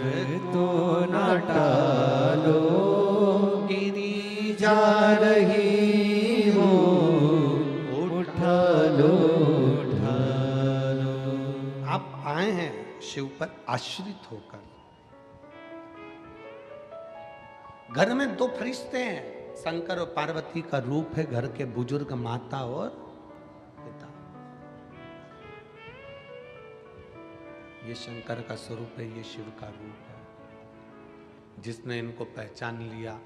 तो न टालो, गिरी जा रही हो, उठा लो उठा लो। आप आए हैं शिव पर आश्रित होकर। घर में दो फरिश्ते हैं, शंकर और पार्वती का रूप है, घर के बुजुर्ग माता और पिता। ये शंकर का स्वरूप है, ये शिव का रूप है। जिसने इनको पहचान लिया,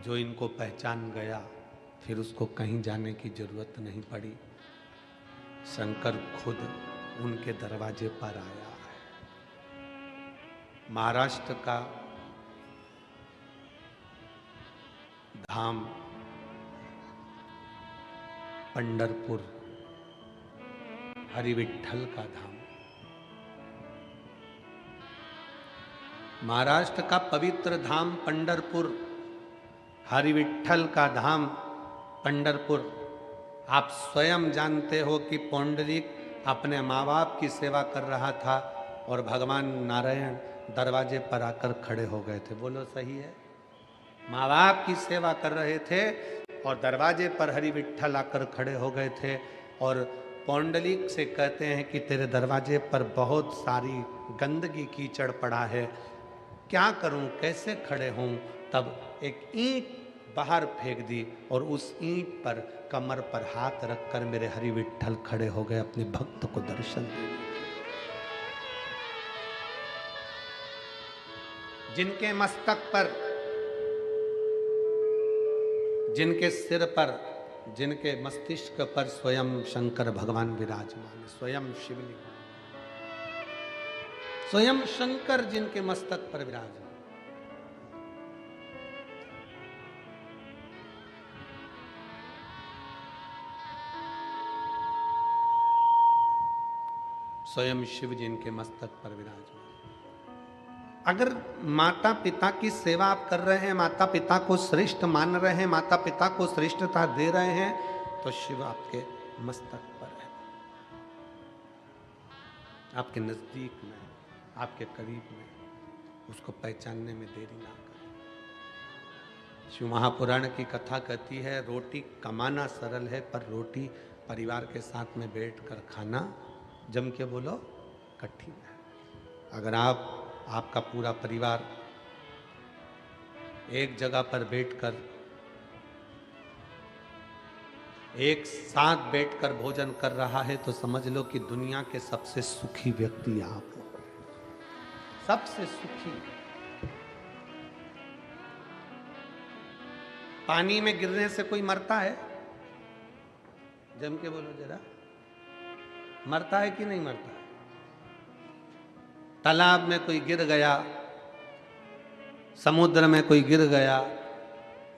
जो इनको पहचान गया, फिर उसको कहीं जाने की जरूरत नहीं पड़ी। शंकर खुद उनके दरवाजे पर आया है। महाराष्ट्र का धाम पंढरपुर, हरिविठ्ठल का धाम, महाराष्ट्र का पवित्र धाम पंढरपुर, हरिविठ्ठल का धाम पंढरपुर। आप स्वयं जानते हो कि पौंडरिक अपने माँ बाप की सेवा कर रहा था और भगवान नारायण दरवाजे पर आकर खड़े हो गए थे। बोलो सही है? माँ बाप की सेवा कर रहे थे और दरवाजे पर हरिविठ्ठल आकर खड़े हो गए थे और पौंडलिक से कहते हैं कि तेरे दरवाजे पर बहुत सारी गंदगी कीचड़ पड़ा है, क्या करूं, कैसे खड़े हों? तब एक ईंट बाहर फेंक दी और उस ईंट पर कमर पर हाथ रखकर मेरे हरिविठ्ठल खड़े हो गए अपने भक्त को दर्शन देने। जिनके मस्तक पर, जिनके सिर पर, जिनके मस्तिष्क पर स्वयं शंकर भगवान विराजमान, स्वयं शिवलिंग, स्वयं शंकर जिनके मस्तक पर विराजमान। स्वयं शिव जिनके मस्तक पर विराजमान। अगर माता पिता की सेवा आप कर रहे हैं, माता पिता को श्रेष्ठ मान रहे हैं, माता पिता को श्रेष्ठता दे रहे हैं, तो शिव आपके मस्तक पर है, आपके नजदीक में, आपके करीब में। उसको पहचानने में देरी ना करें। शिव महापुराण की कथा कहती है, रोटी कमाना सरल है पर रोटी परिवार के साथ में बैठकर खाना, जम के बोलो, कठिन है। अगर आपका पूरा परिवार एक जगह पर बैठकर, एक साथ बैठकर भोजन कर रहा है तो समझ लो कि दुनिया के सबसे सुखी व्यक्ति आप हो, सबसे सुखी। पानी में गिरने से कोई मरता है? जम के बोलो जरा, मरता है कि नहीं मरता? तालाब में कोई गिर गया, समुद्र में कोई गिर गया,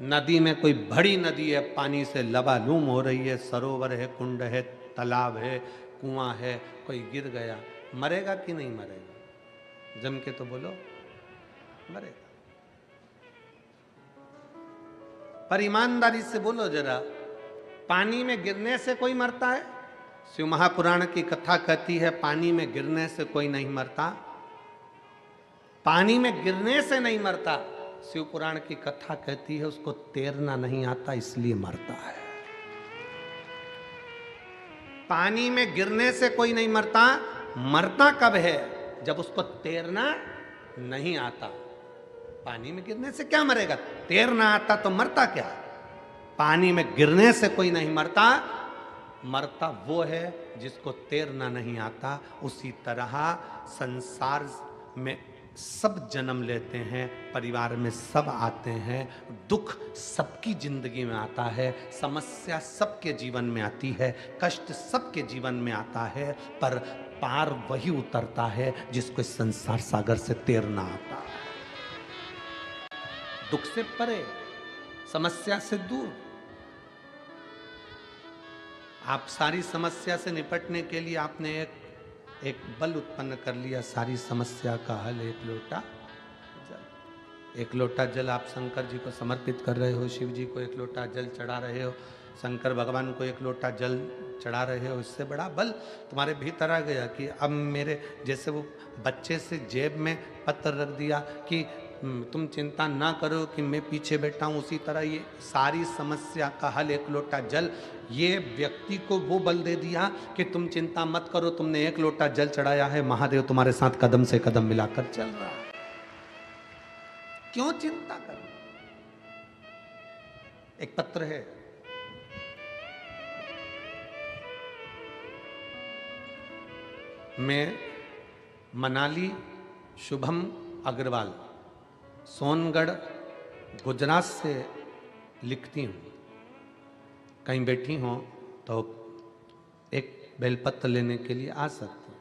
नदी में कोई बड़ी नदी है, पानी से लबालूम हो रही है, सरोवर है, कुंड है, तालाब है, कुआं है, कोई गिर गया, मरेगा कि नहीं मरेगा? जम के तो बोलो, मरेगा। पर ईमानदारी से बोलो जरा, पानी में गिरने से कोई मरता है? शिव महापुराण की कथा कहती है पानी में गिरने से कोई नहीं मरता, पानी में गिरने से नहीं मरता। शिव पुराण की कथा कहती है उसको तैरना नहीं आता इसलिए मरता है। पानी में गिरने से कोई नहीं मरता, मरता कब है? जब उसको तैरना नहीं आता। पानी में गिरने से क्या मरेगा? तैरना आता तो मरता क्या? पानी में गिरने से कोई नहीं मरता, मरता वो है जिसको तैरना नहीं आता। उसी तरह संसार में सब जन्म लेते हैं, परिवार में सब आते हैं, दुख सबकी जिंदगी में आता है, समस्या सबके जीवन में आती है, कष्ट सबके जीवन में आता है, पर पार वही उतरता है जिसको संसार सागर से तैरना आता है। दुख से परे, समस्या से दूर। आप सारी समस्या से निपटने के लिए आपने एक बल उत्पन्न कर लिया, सारी समस्या का हल एक लोटा जल। एक लोटा जल आप शंकर जी को समर्पित कर रहे हो, शिव जी को एक लोटा जल चढ़ा रहे हो, शंकर भगवान को एक लोटा जल चढ़ा रहे हो। इससे बड़ा बल तुम्हारे भीतर आ गया कि अब मेरे, जैसे वो बच्चे से जेब में पत्र रख दिया कि तुम चिंता ना करो कि मैं पीछे बैठा हूँ, उसी तरह ये सारी समस्या का हल एक लोटा जल, ये व्यक्ति को वो बल दे दिया कि तुम चिंता मत करो, तुमने एक लोटा जल चढ़ाया है, महादेव तुम्हारे साथ कदम से कदम मिलाकर चल रहा है, क्यों चिंता करो। एक पत्र है, मैं मनाली शुभम अग्रवाल सोनगढ़ गुजरात से लिखती हूँ। कहीं बैठी हो तो एक बेलपत्र लेने के लिए आ सकते हैं।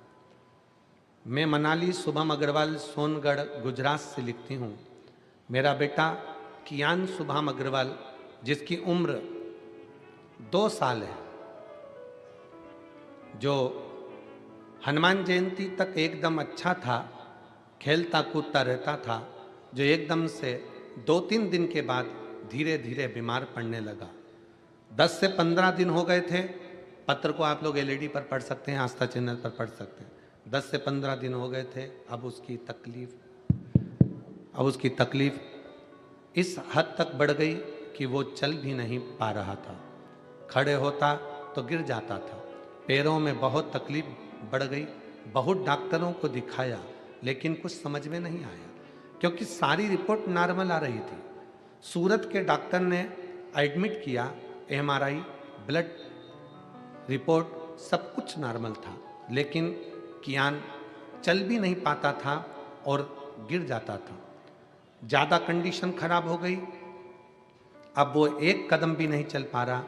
मैं मनाली शुभम अग्रवाल सोनगढ़ गुजरात से लिखती हूँ। मेरा बेटा कियान शुभम अग्रवाल, जिसकी उम्र 2 साल है, जो हनुमान जयंती तक एकदम अच्छा था, खेलता कूदता रहता था, जो एकदम से 2-3 दिन के बाद धीरे धीरे बीमार पड़ने लगा। 10 से 15 दिन हो गए थे। पत्र को आप लोग एलईडी पर पढ़ सकते हैं, आस्था चैनल पर पढ़ सकते हैं। 10 से 15 दिन हो गए थे। अब उसकी तकलीफ इस हद तक बढ़ गई कि वो चल भी नहीं पा रहा था। खड़े होता तो गिर जाता था। पैरों में बहुत तकलीफ बढ़ गई। बहुत डॉक्टरों को दिखाया, लेकिन कुछ समझ में नहीं आया, क्योंकि सारी रिपोर्ट नॉर्मल आ रही थी। सूरत के डॉक्टर ने एडमिट किया, एमआरआई, ब्लड रिपोर्ट सब कुछ नॉर्मल था, लेकिन कियान चल भी नहीं पाता था और गिर जाता था। ज़्यादा कंडीशन खराब हो गई। अब वो एक कदम भी नहीं चल पा रहा।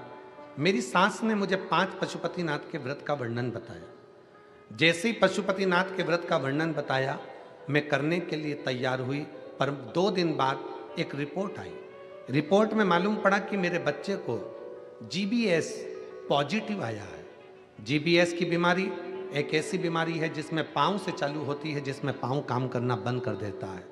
मेरी सास ने मुझे 5 पशुपतिनाथ के व्रत का वर्णन बताया। जैसे ही पशुपतिनाथ के व्रत का वर्णन बताया, मैं करने के लिए तैयार हुई, पर 2 दिन बाद एक रिपोर्ट आई। रिपोर्ट में मालूम पड़ा कि मेरे बच्चे को जीबीएस पॉजिटिव आया है। जीबीएस की बीमारी एक ऐसी बीमारी है जिसमें पाँव से चालू होती है, जिसमें पाँव काम करना बंद कर देता है।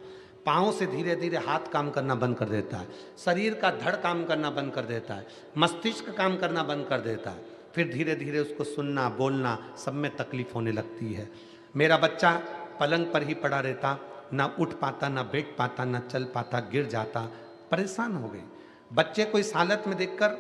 पाँव से धीरे धीरे हाथ काम करना बंद कर देता है, शरीर का धड़ काम करना बंद कर देता है, मस्तिष्क काम करना बंद कर देता है। फिर धीरे धीरे उसको सुनना, बोलना सब में तकलीफ होने लगती है। मेरा बच्चा पलंग पर ही पड़ा रहता, ना उठ पाता, ना बैठ पाता, ना चल पाता, गिर जाता। परेशान हो गई। बच्चे को इस हालत में देखकर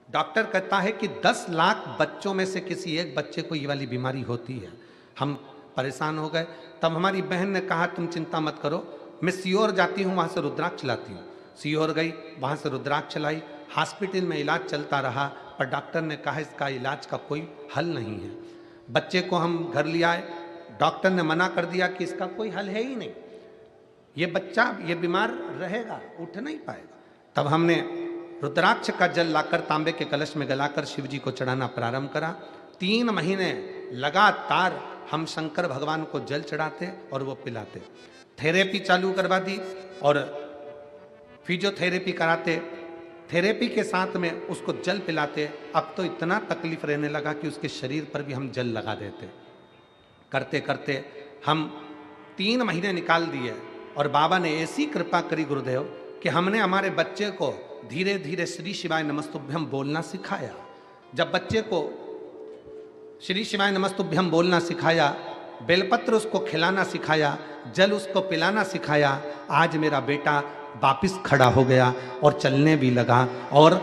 डॉक्टर कहता है कि 10 लाख बच्चों में से किसी एक बच्चे को ये वाली बीमारी होती है। हम परेशान हो गए। तब हमारी बहन ने कहा, तुम चिंता मत करो, मैं सीहोर जाती हूँ, वहाँ से रुद्राक्ष लाती हूँ। सीहोर गई, वहाँ से रुद्राक्ष लाई। हॉस्पिटल में इलाज चलता रहा, पर डॉक्टर ने कहा इसका इलाज का कोई हल नहीं है। बच्चे को हम घर ले आए। डॉक्टर ने मना कर दिया कि इसका कोई हल है ही नहीं, ये बच्चा ये बीमार रहेगा, उठ नहीं पाएगा। तब हमने रुद्राक्ष का जल लाकर तांबे के कलश में गलाकर शिव जी को चढ़ाना प्रारंभ करा। 3 महीने लगातार हम शंकर भगवान को जल चढ़ाते और वो पिलाते। थेरेपी चालू करवा दी और फिजियोथेरेपी कराते। थेरेपी के साथ में उसको जल पिलाते। अब तो इतना तकलीफ रहने लगा कि उसके शरीर पर भी हम जल लगा देते। करते करते हम 3 महीने निकाल दिए और बाबा ने ऐसी कृपा करी गुरुदेव कि हमने हमारे बच्चे को धीरे धीरे श्री शिवाय नमस्तुभ्यम बोलना सिखाया। जब बच्चे को श्री शिवाय नमस्तुभ्यम बोलना सिखाया, बेलपत्र उसको खिलाना सिखाया, जल उसको पिलाना सिखाया, आज मेरा बेटा वापिस खड़ा हो गया और चलने भी लगा। और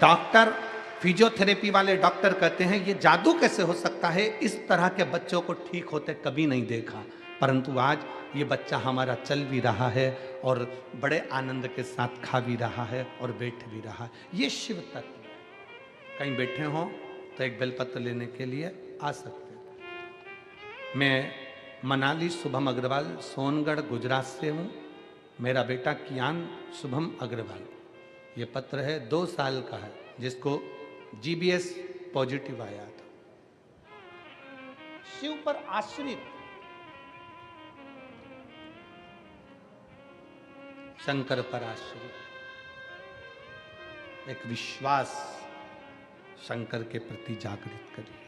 डॉक्टर, फिजियोथेरेपी वाले डॉक्टर कहते हैं ये जादू कैसे हो सकता है, इस तरह के बच्चों को ठीक होते कभी नहीं देखा। परंतु आज ये बच्चा हमारा चल भी रहा है और बड़े आनंद के साथ खा भी रहा है और बैठ भी रहा है। ये शिव तत्व। कहीं बैठे हो तो एक बेलपत्र लेने के लिए आ सकते हैं। मैं मनाली शुभम अग्रवाल सोनगढ़ गुजरात से हूँ। मेरा बेटा कियान शुभम अग्रवाल, ये पत्र है, 2 साल का है, जिसको जीबीएस पॉजिटिव आया था। शिव पर आश्रित, शंकर पर आश्रित, एक विश्वास शंकर के प्रति जागृत करिए।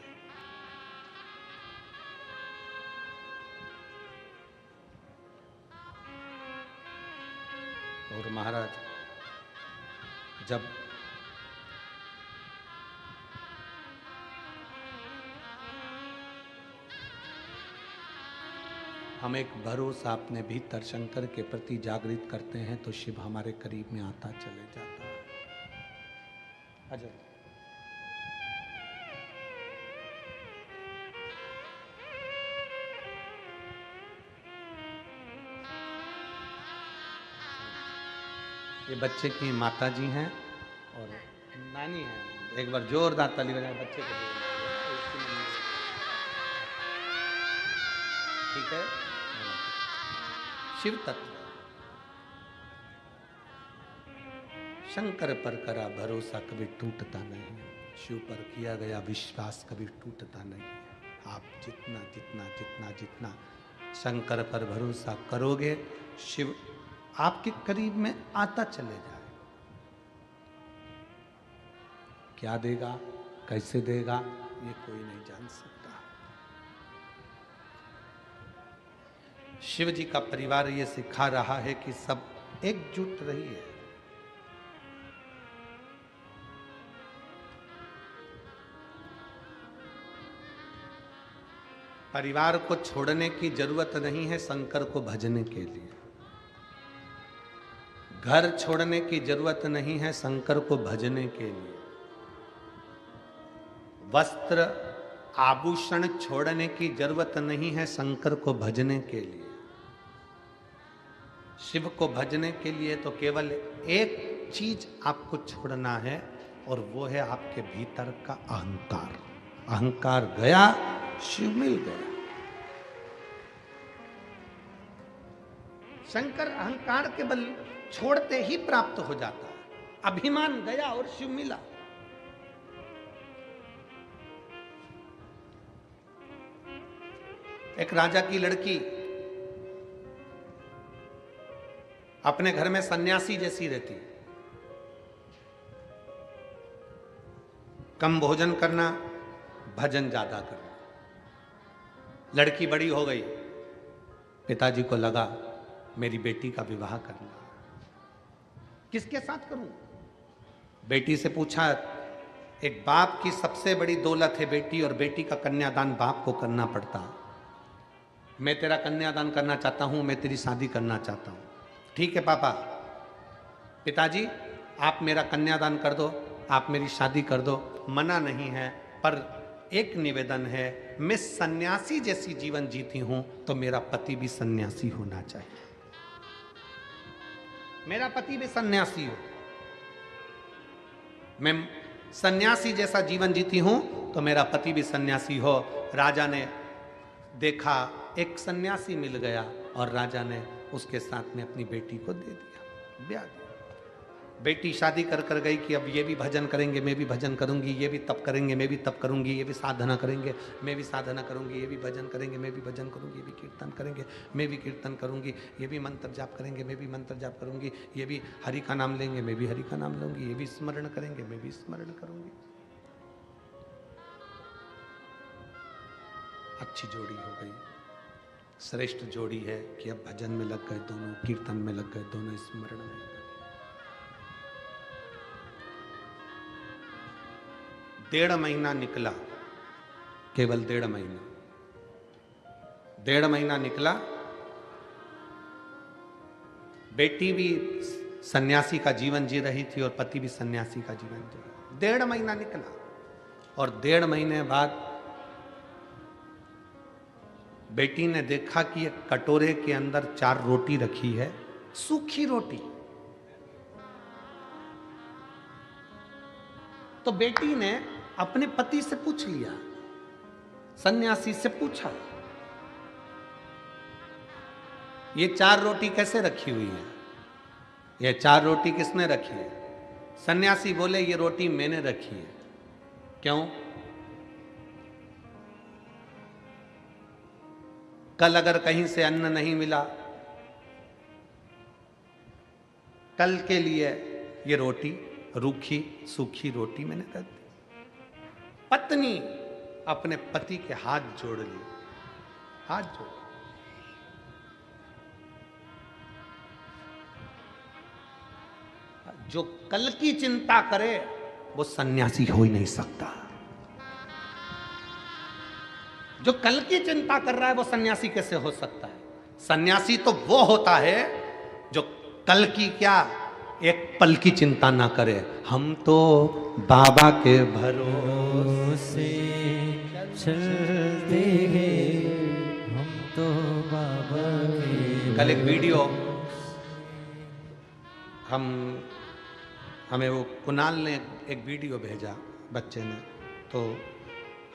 और महाराज, जब हम एक भरोसा अपने भीतर शंकर के प्रति जागृत करते हैं तो शिव हमारे करीब में आता चले जाता है। अजय ये बच्चे की माता जी हैं और नानी हैं। एक बार जोरदार ताली बजाएं बच्चे को। ठीक है। शिव तत्व, शंकर पर करा भरोसा कभी टूटता नहीं। शिव पर किया गया विश्वास कभी टूटता नहीं है। आप जितना जितना जितना जितना शंकर पर भरोसा करोगे, शिव आपके करीब में आता चले जाए। क्या देगा, कैसे देगा, ये कोई नहीं जान सकता। शिव जी का परिवार ये सिखा रहा है कि सब एकजुट रहिए। परिवार को छोड़ने की जरूरत नहीं है शंकर को भजने के लिए। घर छोड़ने की जरूरत नहीं है शंकर को भजने के लिए। वस्त्र आभूषण छोड़ने की जरूरत नहीं है शंकर को भजने के लिए। शिव को भजने के लिए तो केवल एक चीज आपको छोड़ना है, और वो है आपके भीतर का अहंकार। अहंकार गया, शिव मिल गया। शंकर अहंकार के बल छोड़ते ही प्राप्त हो जाता है। अभिमान गया और शिव मिला। एक राजा की लड़की अपने घर में सन्यासी जैसी रहती, कम भोजन करना, भजन ज्यादा करना। लड़की बड़ी हो गई, पिताजी को लगा मेरी बेटी का विवाह करना, किसके साथ करूं? बेटी से पूछा, एक बाप की सबसे बड़ी दौलत है बेटी, और बेटी का कन्यादान बाप को करना पड़ता है। मैं तेरा कन्यादान करना चाहता हूं, मैं तेरी शादी करना चाहता हूं। ठीक है पापा, पिताजी आप मेरा कन्यादान कर दो, आप मेरी शादी कर दो, मना नहीं है, पर एक निवेदन है, मैं सन्यासी जैसी जीवन जीती हूं तो मेरा पति भी सन्यासी होना चाहिए। मेरा पति भी सन्यासी हो। मैं सन्यासी जैसा जीवन जीती हूं तो मेरा पति भी सन्यासी हो। राजा ने देखा एक सन्यासी मिल गया, और राजा ने उसके साथ में अपनी बेटी को दे दिया, ब्याह दिया। बेटी शादी कर कर गई कि अब ये भी भजन करेंगे, मैं भी भजन करूंगी, ये भी तप करेंगे, मैं भी तप करूंगी, ये भी साधना करेंगे, मैं भी साधना करूंगी, ये भी भजन करेंगे, मैं भी भजन करूंगी, ये भी कीर्तन करेंगे, मैं भी कीर्तन करूंगी, ये भी मंत्र जाप करेंगे, मैं भी मंत्र जाप करूंगी, ये भी हरि का नाम लेंगे, मैं भी हरि का नाम लूंगी, ये भी स्मरण करेंगे, मैं भी स्मरण करूंगी। अच्छी जोड़ी हो गई, श्रेष्ठ जोड़ी है कि अब भजन में लग गए दोनों, कीर्तन में लग गए दोनों, स्मरण में लग गए। 1.5 महीना निकला, केवल 1.5 महीना, 1.5 महीना निकला। बेटी भी सन्यासी का जीवन जी रही थी और पति भी सन्यासी का जीवन जी रहा। 1.5 महीना निकला, और 1.5 महीने बाद बेटी ने देखा कि एक कटोरे के अंदर 4 रोटी रखी है, सूखी रोटी। तो बेटी ने अपने पति से पूछ लिया, सन्यासी से पूछा, ये 4 रोटी कैसे रखी हुई है? ये 4 रोटी किसने रखी है? सन्यासी बोले, ये रोटी मैंने रखी है। क्यों? कल अगर कहीं से अन्न नहीं मिला, कल के लिए ये रोटी, रूखी सूखी रोटी मैंने रख दी। पत्नी अपने पति के हाथ जोड़ ली, हाथ जोड़। जो कल की चिंता करे वो सन्यासी हो ही नहीं सकता। जो कल की चिंता कर रहा है वो सन्यासी कैसे हो सकता है? सन्यासी तो वो होता है जो कल की क्या, एक पल की चिंता ना करे। हम तो बाबा के भरोसे चलते हैं, हम तो बाबा के। कल एक वीडियो हमें वो कुणाल ने एक वीडियो भेजा, बच्चे ने, तो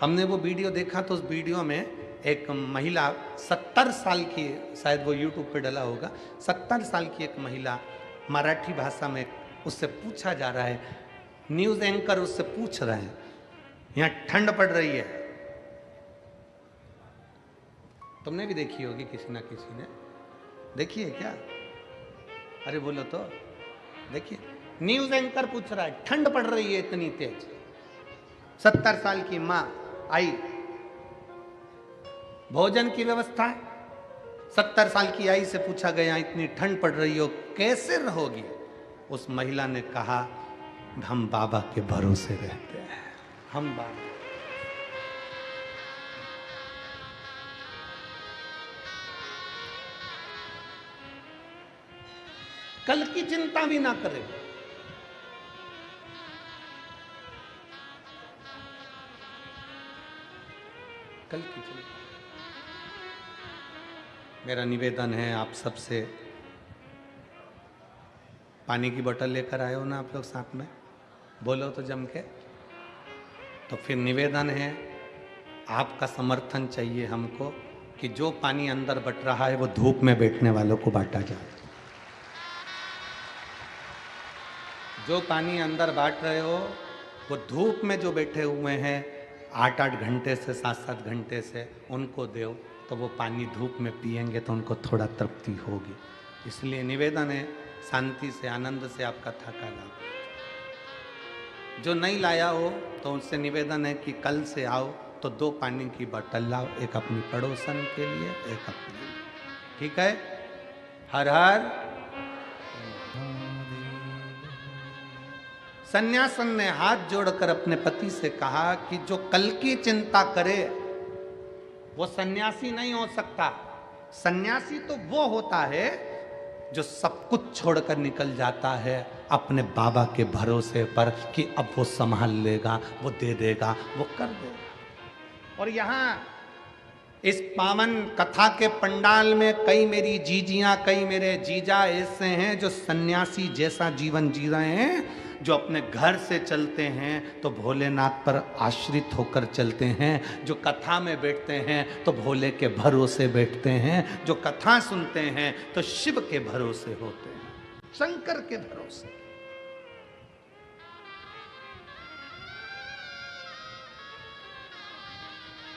हमने वो वीडियो देखा। तो उस वीडियो में एक महिला 70 साल की, शायद वो यूट्यूब पे डला होगा, 70 साल की एक महिला मराठी भाषा में उससे पूछा जा रहा है, न्यूज़ एंकर उससे पूछ रहे हैं यहां ठंड पड़ रही है, तुमने भी देखी होगी, किसी ना किसी ने देखी है क्या? अरे बोलो तो, देखिए न्यूज एंकर पूछ रहा है ठंड पड़ रही है इतनी तेज, 70 साल की मां आई, भोजन की व्यवस्था है, 70 साल की आई से पूछा गया इतनी ठंड पड़ रही हो कैसे रहोगी? उस महिला ने कहा हम बाबा के भरोसे रहते हैं, हम बाबा। कल की चिंता भी ना करें, कल की चिंता। मेरा निवेदन है आप सबसे, पानी की बोतल लेकर आए हो ना आप लोग साथ में, बोलो तो जम के। तो फिर निवेदन है, आपका समर्थन चाहिए हमको कि जो पानी अंदर बट रहा है वो धूप में बैठने वालों को बांटा जाए। जो पानी अंदर बांट रहे हो वो धूप में जो बैठे हुए हैं 8-8 घंटे से 7-7 घंटे से, उनको दो, तो वो पानी धूप में पिएंगे तो उनको थोड़ा तृप्ति होगी। इसलिए निवेदन है, शांति से आनंद से आप कथा का लाओ। जो नहीं लाया हो तो उससे निवेदन है कि कल से आओ तो 2 पानी की बोतल लाओ, एक अपनी पड़ोसन के लिए, एक अपने लिए। ठीक है? हर हर। सन्यासन ने हाथ जोड़कर अपने पति से कहा कि जो कल की चिंता करे वो सन्यासी नहीं हो सकता। सन्यासी तो वो होता है जो सब कुछ छोड़कर निकल जाता है अपने बाबा के भरोसे पर कि अब वो संभाल लेगा, वो दे देगा, वो कर देगा। और यहाँ इस पावन कथा के पंडाल में कई मेरी जीजियां, कई मेरे जीजा ऐसे हैं जो सन्यासी जैसा जीवन जी रहे हैं, जो अपने घर से चलते हैं तो भोलेनाथ पर आश्रित होकर चलते हैं, जो कथा में बैठते हैं तो भोले के भरोसे बैठते हैं, जो कथा सुनते हैं तो शिव के भरोसे होते हैं, शंकर के भरोसे।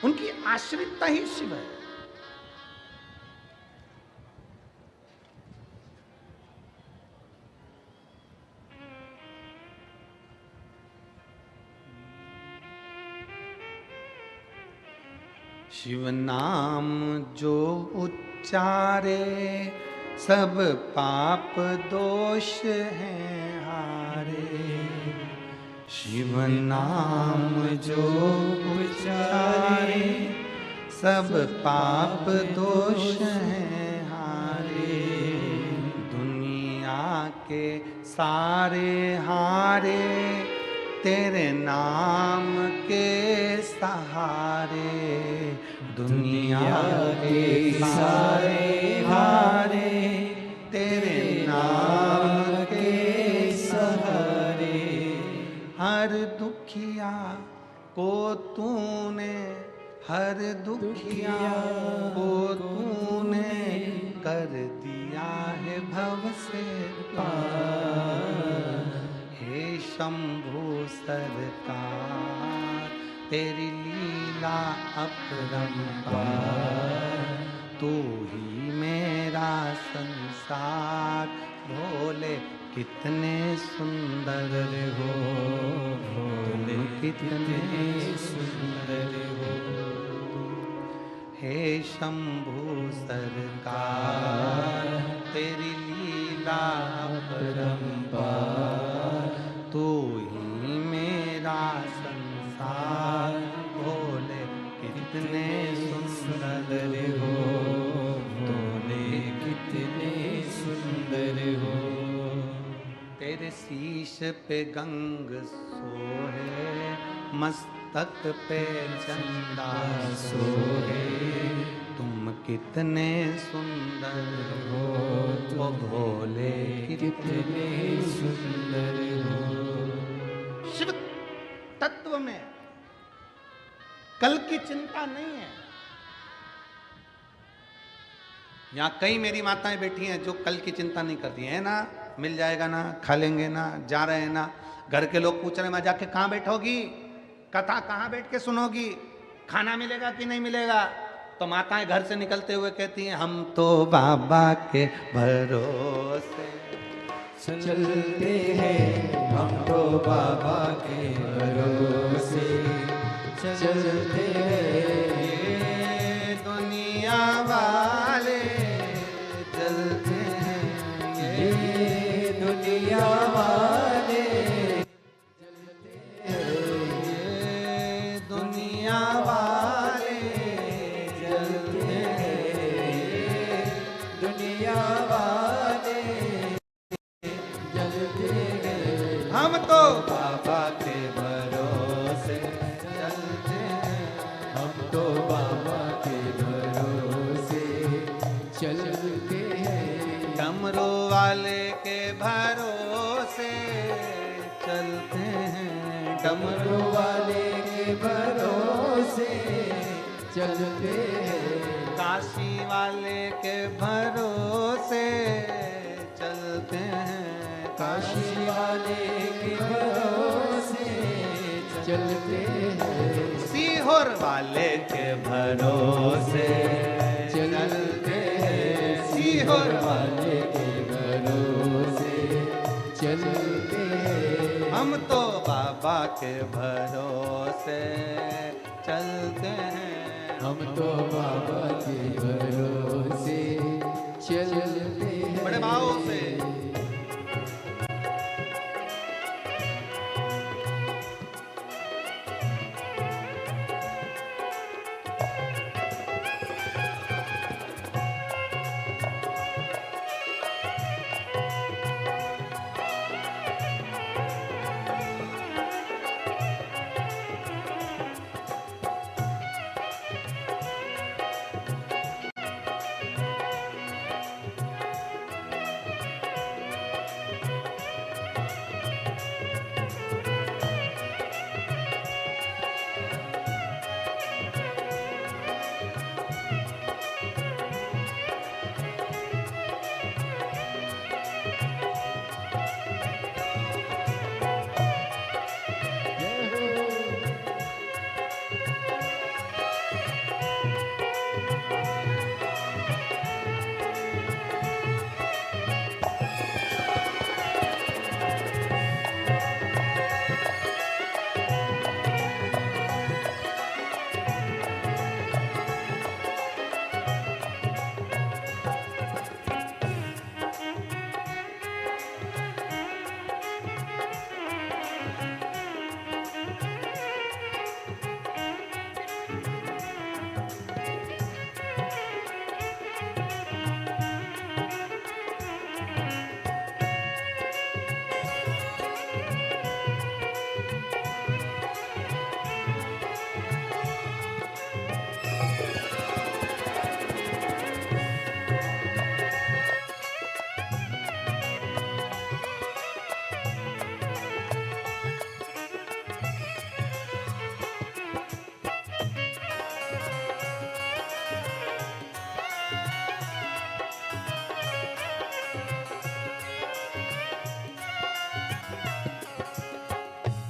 उनकी आश्रितता ही शिव है। शिव नाम जो उच्चारे सब पाप दोष हैं हारे। शिव नाम जो उच्चारे सब पाप दोष हैं हारे। दुनिया के सारे हारे तेरे नाम के सहारे। दुनिया के सारे हारे तेरे नाम के सहारे। हर दुखिया को तूने, हर दुखिया को तूने कर दिया है भव से पार। हे शंभु सरकार तेरी लीला अपरंपार। तू ही मेरा संसार। भोले कितने सुंदर हो, भोले कितने सुंदर हो। हे शंभु सरकार तेरी लीला अपरंपार। तू ही मेरा संसार। भोले कितने सुंदर हो, भोले कितने सुंदर हो। तेरे शीश पे गंग सोहे, मस्तक पे चंदा सोहे। तुम कितने सुंदर हो, ओ भोले कितने सुंदर हो। शिव तत्व में कल की चिंता नहीं है। यहां कई मेरी माताएं बैठी हैं जो कल की चिंता नहीं करती है ना, मिल जाएगा ना, खा लेंगे ना, जा रहे हैं ना। घर के लोग पूछ रहे हैं मां जाके कहां बैठोगी, कथा कहाँ बैठ के सुनोगी? खाना मिलेगा कि नहीं मिलेगा? तो माताएं घर से निकलते हुए कहती हैं हम तो बाबा के भरोसे चलते हैं, हम तो बाबा के भरोसे चलते हैं। ये दुनिया वाले चलते हैं, ये दुनिया वाले ये दुनिया वाले चलते हैं, दुनिया वाले चलते हैं। हम तो बाबा के भरोसे चलते हैं, हम तो बाबा के भरोसे चलते हैं। डमरू वाले के भरोसे चलते हैं, डमरू वाले के भरोसे चलते हैं। काशी वाले के भरोसे चलते हैं, काशी वाले के भरोसे चलते हैं। सीहोर वाले के भरोसे चलते हैं, सीहोर वाले के भरोसे चलते हैं। हम तो बाबा के भरोसे चलते हैं, हम तो बाबा के भरोसे चलते हैं। बड़े भाव से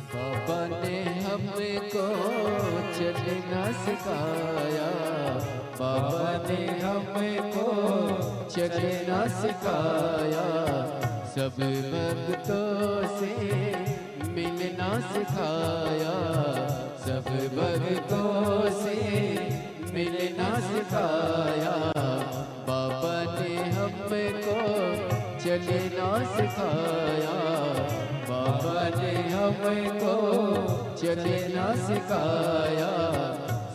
बाबा ने हमको चलना सिखाया, बाबा ने हमको चलना सिखाया। सब भक्तों से मिलना सिखाया, सब भक्तों से मिलना सिखाया। बाबा ने हमको चलना सिखाया, बाबा ने हमको चलना सिखाया।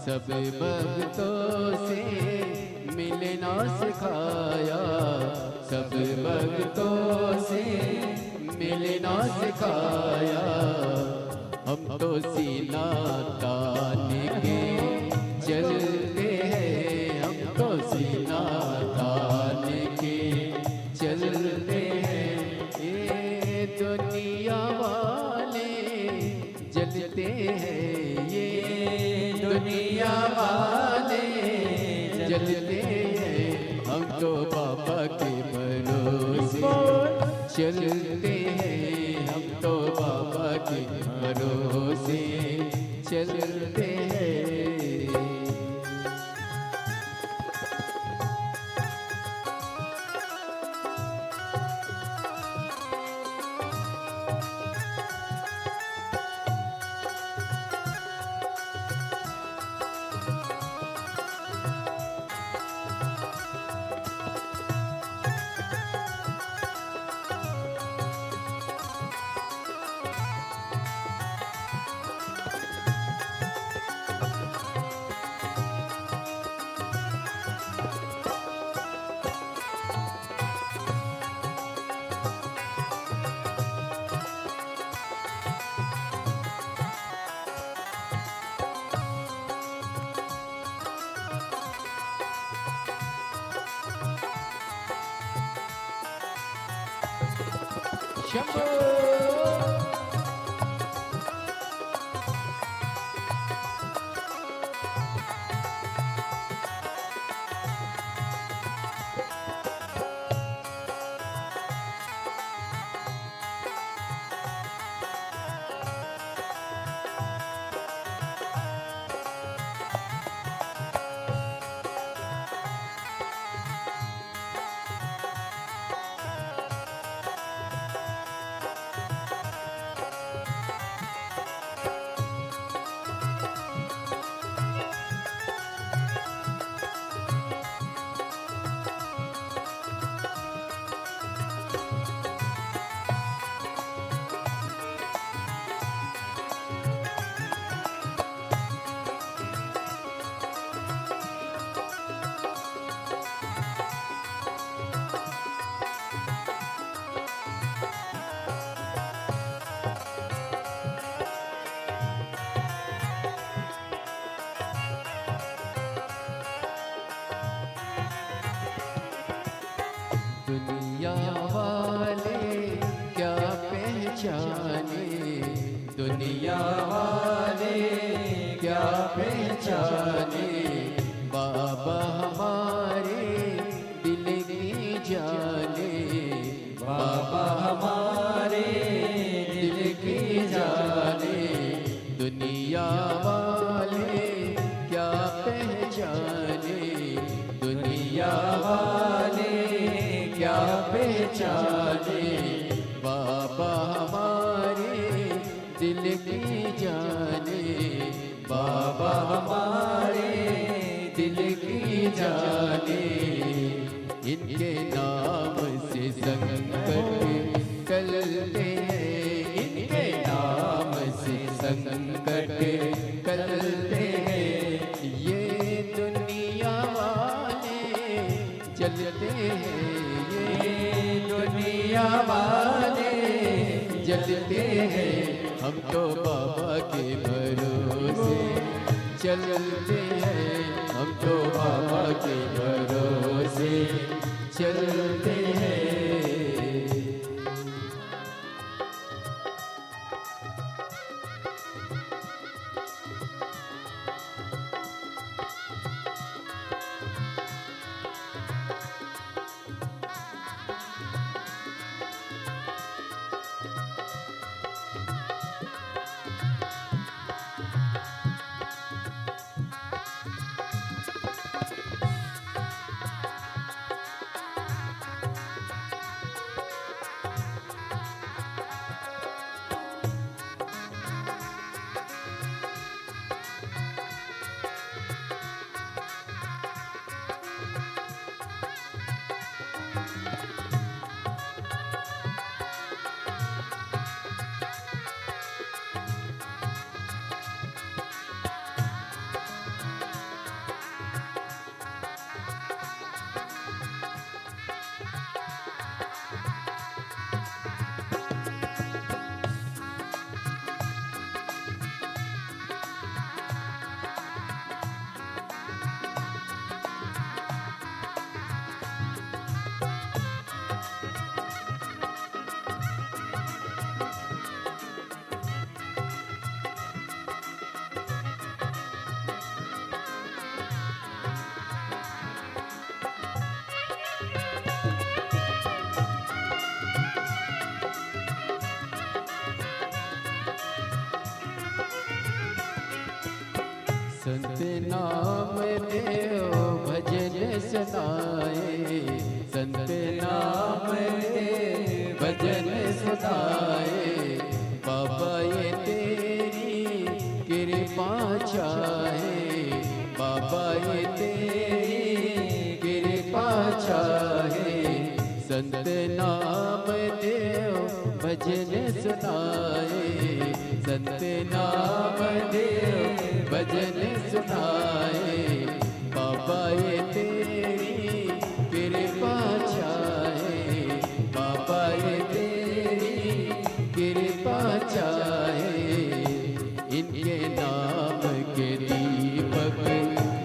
सब भक्तों से मिलना सिखाया, सब भक्तों से मिलना सिखाया। हम तो सीना तान के चलते हैं, हम तो सीना तान के चलते हैं। ये दुनिया वाले जलते हैं, ये दुनिया वाले जलते हैं। हम तो बाबा के भरोसे चलते हैं, हम तो बाबा के भरोसे चलते शंभो दुनिया वाले क्या पहचाने, दुनिया वाले क्या पहचाने, बाबा हमारे दिल की जाने, बाबा हमारे दिल की जाने। दुनिया वाले क्या पहचाने, दुनिया वाले क्या पहचाने, बाबा हमारे दिल की जाने, बाबा हमारे दिल की जाने। इनके नाम से संकट टलते हैं, इनके नाम से संकट टलते हैं। ये दुनिया वाले चलते हैं, ये दुनिया वाले जलते हैं। हम तो बाबा के भरोसे चलते हैं, हम तो बाबा के भरोसे चलते हैं। संत नाम देव भजन सुनाए, संत नाम देव भजन सुनाए। बाबा ये तेरी कृपा चाहे, बाबा ये तेरी कृपा चाहे। संत नाम देव भजन सुनाए, संत नाम देव भजन सुनाए। बाबा ये तेरी कृपा चाहे, बाबा ये तेरी कृपा चाहे। इनके नाम के दीपक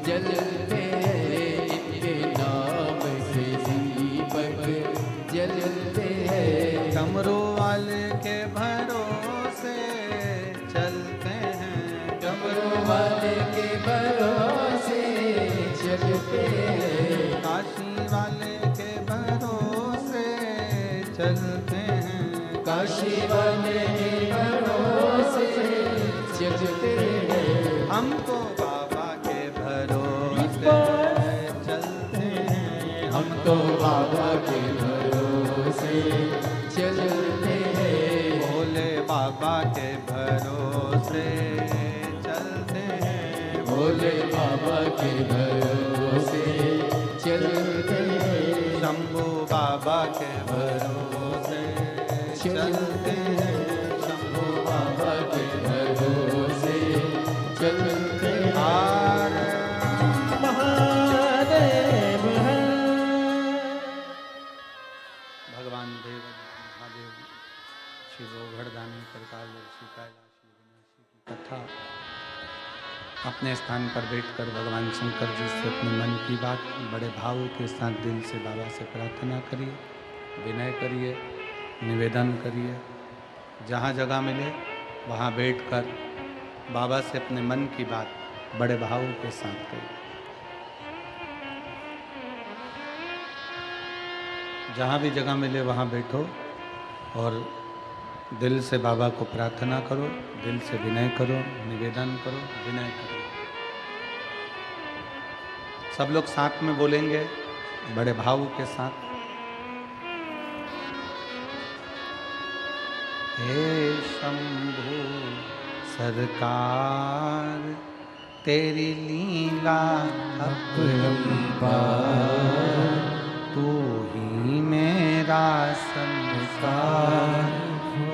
जलते हैं, इनके नाम से दीपक जलते हैं। डमरू वाले चलते हैं। काशी वाले के भरोसे चलते हैं। काशी वाले के भरोसे चलते हैं। हम तो बाबा के भरोसे चलते हैं। हम तो बाबा के भरोसे चलते हैं। भोले बाबा के भरोसे चलते हैं। भोले बाबा के भरोसे चलते हैं। शंभू बाबा के भरोसे चलते हैं। शंभू बाबा के भरोसे चलते हैं। हार महादेव है। भगवान देव महादेव शिव घड़दानी त्रिकालदर्शी कैलाशी विनाशी की कथा अपने स्थान पर बैठकर भगवान शंकर जी से अपने मन की बात बड़े भाव के साथ दिल से बाबा से प्रार्थना करिए, विनय करिए, निवेदन करिए। जहाँ जगह मिले वहाँ बैठकर बाबा से अपने मन की बात बड़े भाव के साथ करिए। जहाँ भी जगह मिले वहाँ बैठो और दिल से बाबा को प्रार्थना करो, दिल से विनय करो, निवेदन करो, विनय करो। सब लोग साथ में बोलेंगे बड़े भाव के साथ। हे शंभू सरकार तेरी लीला अपरंपार, तू ही मेरा संस्कार।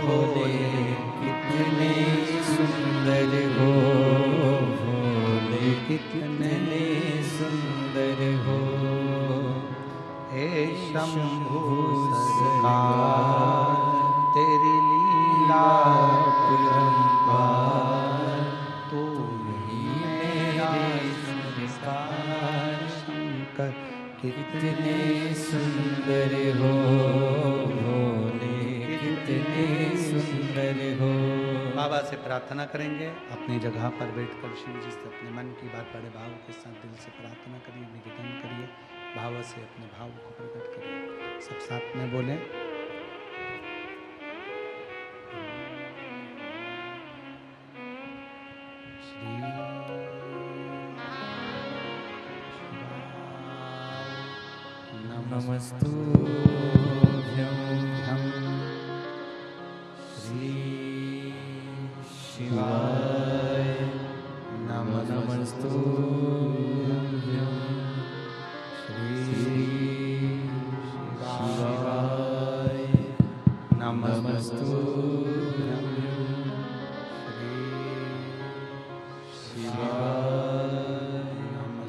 भोले कितने सुंदर हो, भोले कितने सुंदर हो। हे शंभू सरकार तेरी लीला अपरंपार, तू ही मेरा संस्कार। शंकर कितने सुंदर हो, भोले कितने सुंदर हो। बाबा से प्रार्थना करेंगे। अपनी जगह पर बैठकर शिव जी से अपने मन की बात बड़े भाव के साथ दिल से प्रार्थना करिए, निवेदन करिए, भाव से अपने भाव को प्रकट करिए। सब साथ में बोलें। श्री नमस्तुभ्यं श्री शिवाय नमस्तुभ्यं श्री शिवाय नमस्तुभ्यं श्री शिवाय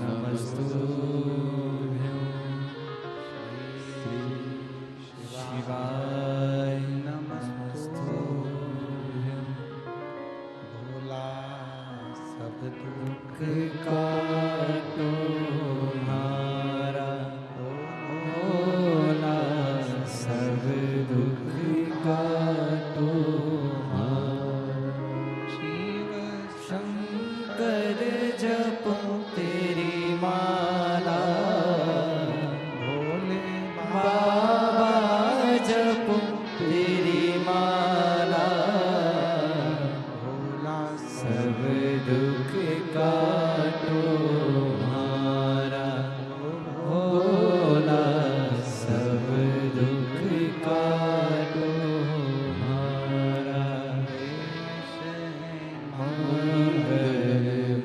नमस्तुभ्यं शिवाय नमस्तुभ्यं। भोला सब दुख काटो हमारा, भोला सब दुख काटो हमारा। शिव शंकर जपो तेरी माला, भोले बाबा जपो तेरी माला। भोला सब दुख काटो हमारा, भोला सब दुख काटो हमारा। मंगल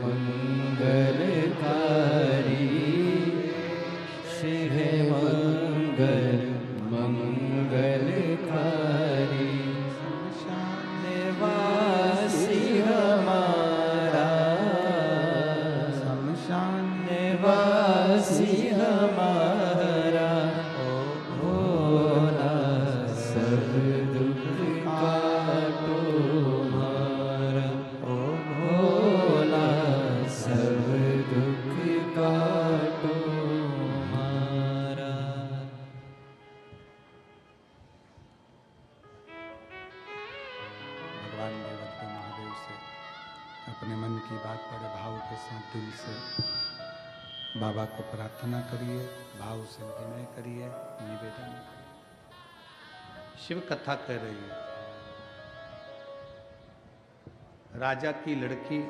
मंगलकारी शिव मंगल मंगलकारी। निवासी हमारा, शमशान निवासी हमारा। भोला सब दुख काटो हमारा, भोला सब दुख काटो हमारा। भगवान देवत्व महादेव से अपने मन की बात बड़े भाव के साथ दिल से बाबा को प्रार्थना करिए, भाव से विनय करिए, निवेदन करिए। शिव कथा कह रही है, राजा की लड़की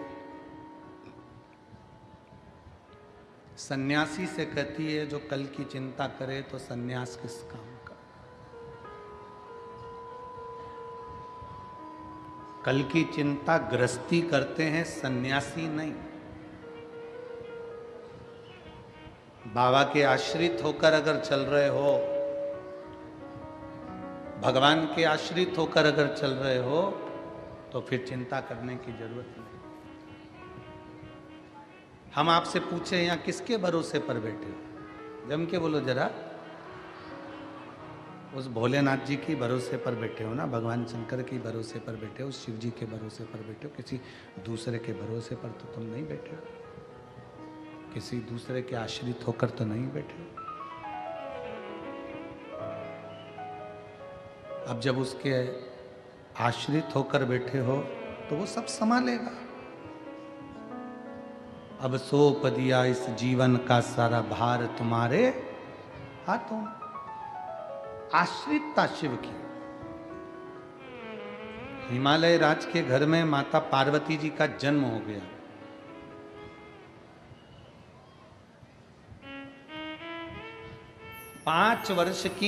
सन्यासी से कहती है, जो कल की चिंता करे तो सन्यास किस काम का। कल की चिंता गृहस्थी करते हैं, सन्यासी नहीं। बाबा के आश्रित होकर अगर चल रहे हो, भगवान के आश्रित होकर अगर चल रहे हो, तो फिर चिंता करने की जरूरत नहीं। हम आपसे पूछे यहां किसके भरोसे पर बैठे हो, जम के बोलो जरा। उस भोलेनाथ जी की भरोसे पर बैठे हो ना, भगवान शंकर के भरोसे पर बैठे हो, शिव जी के भरोसे पर बैठे हो, किसी दूसरे के भरोसे पर तो तुम नहीं बैठे हो, किसी दूसरे के आश्रित होकर तो नहीं बैठे हो। अब जब उसके आश्रित होकर बैठे हो तो वो सब संभालेगा। अब सौंप दिया इस जीवन का सारा भार तुम्हारे हाथों। आश्रितता शिव की। हिमालय राज के घर में माता पार्वती जी का जन्म हो गया। पांच वर्ष की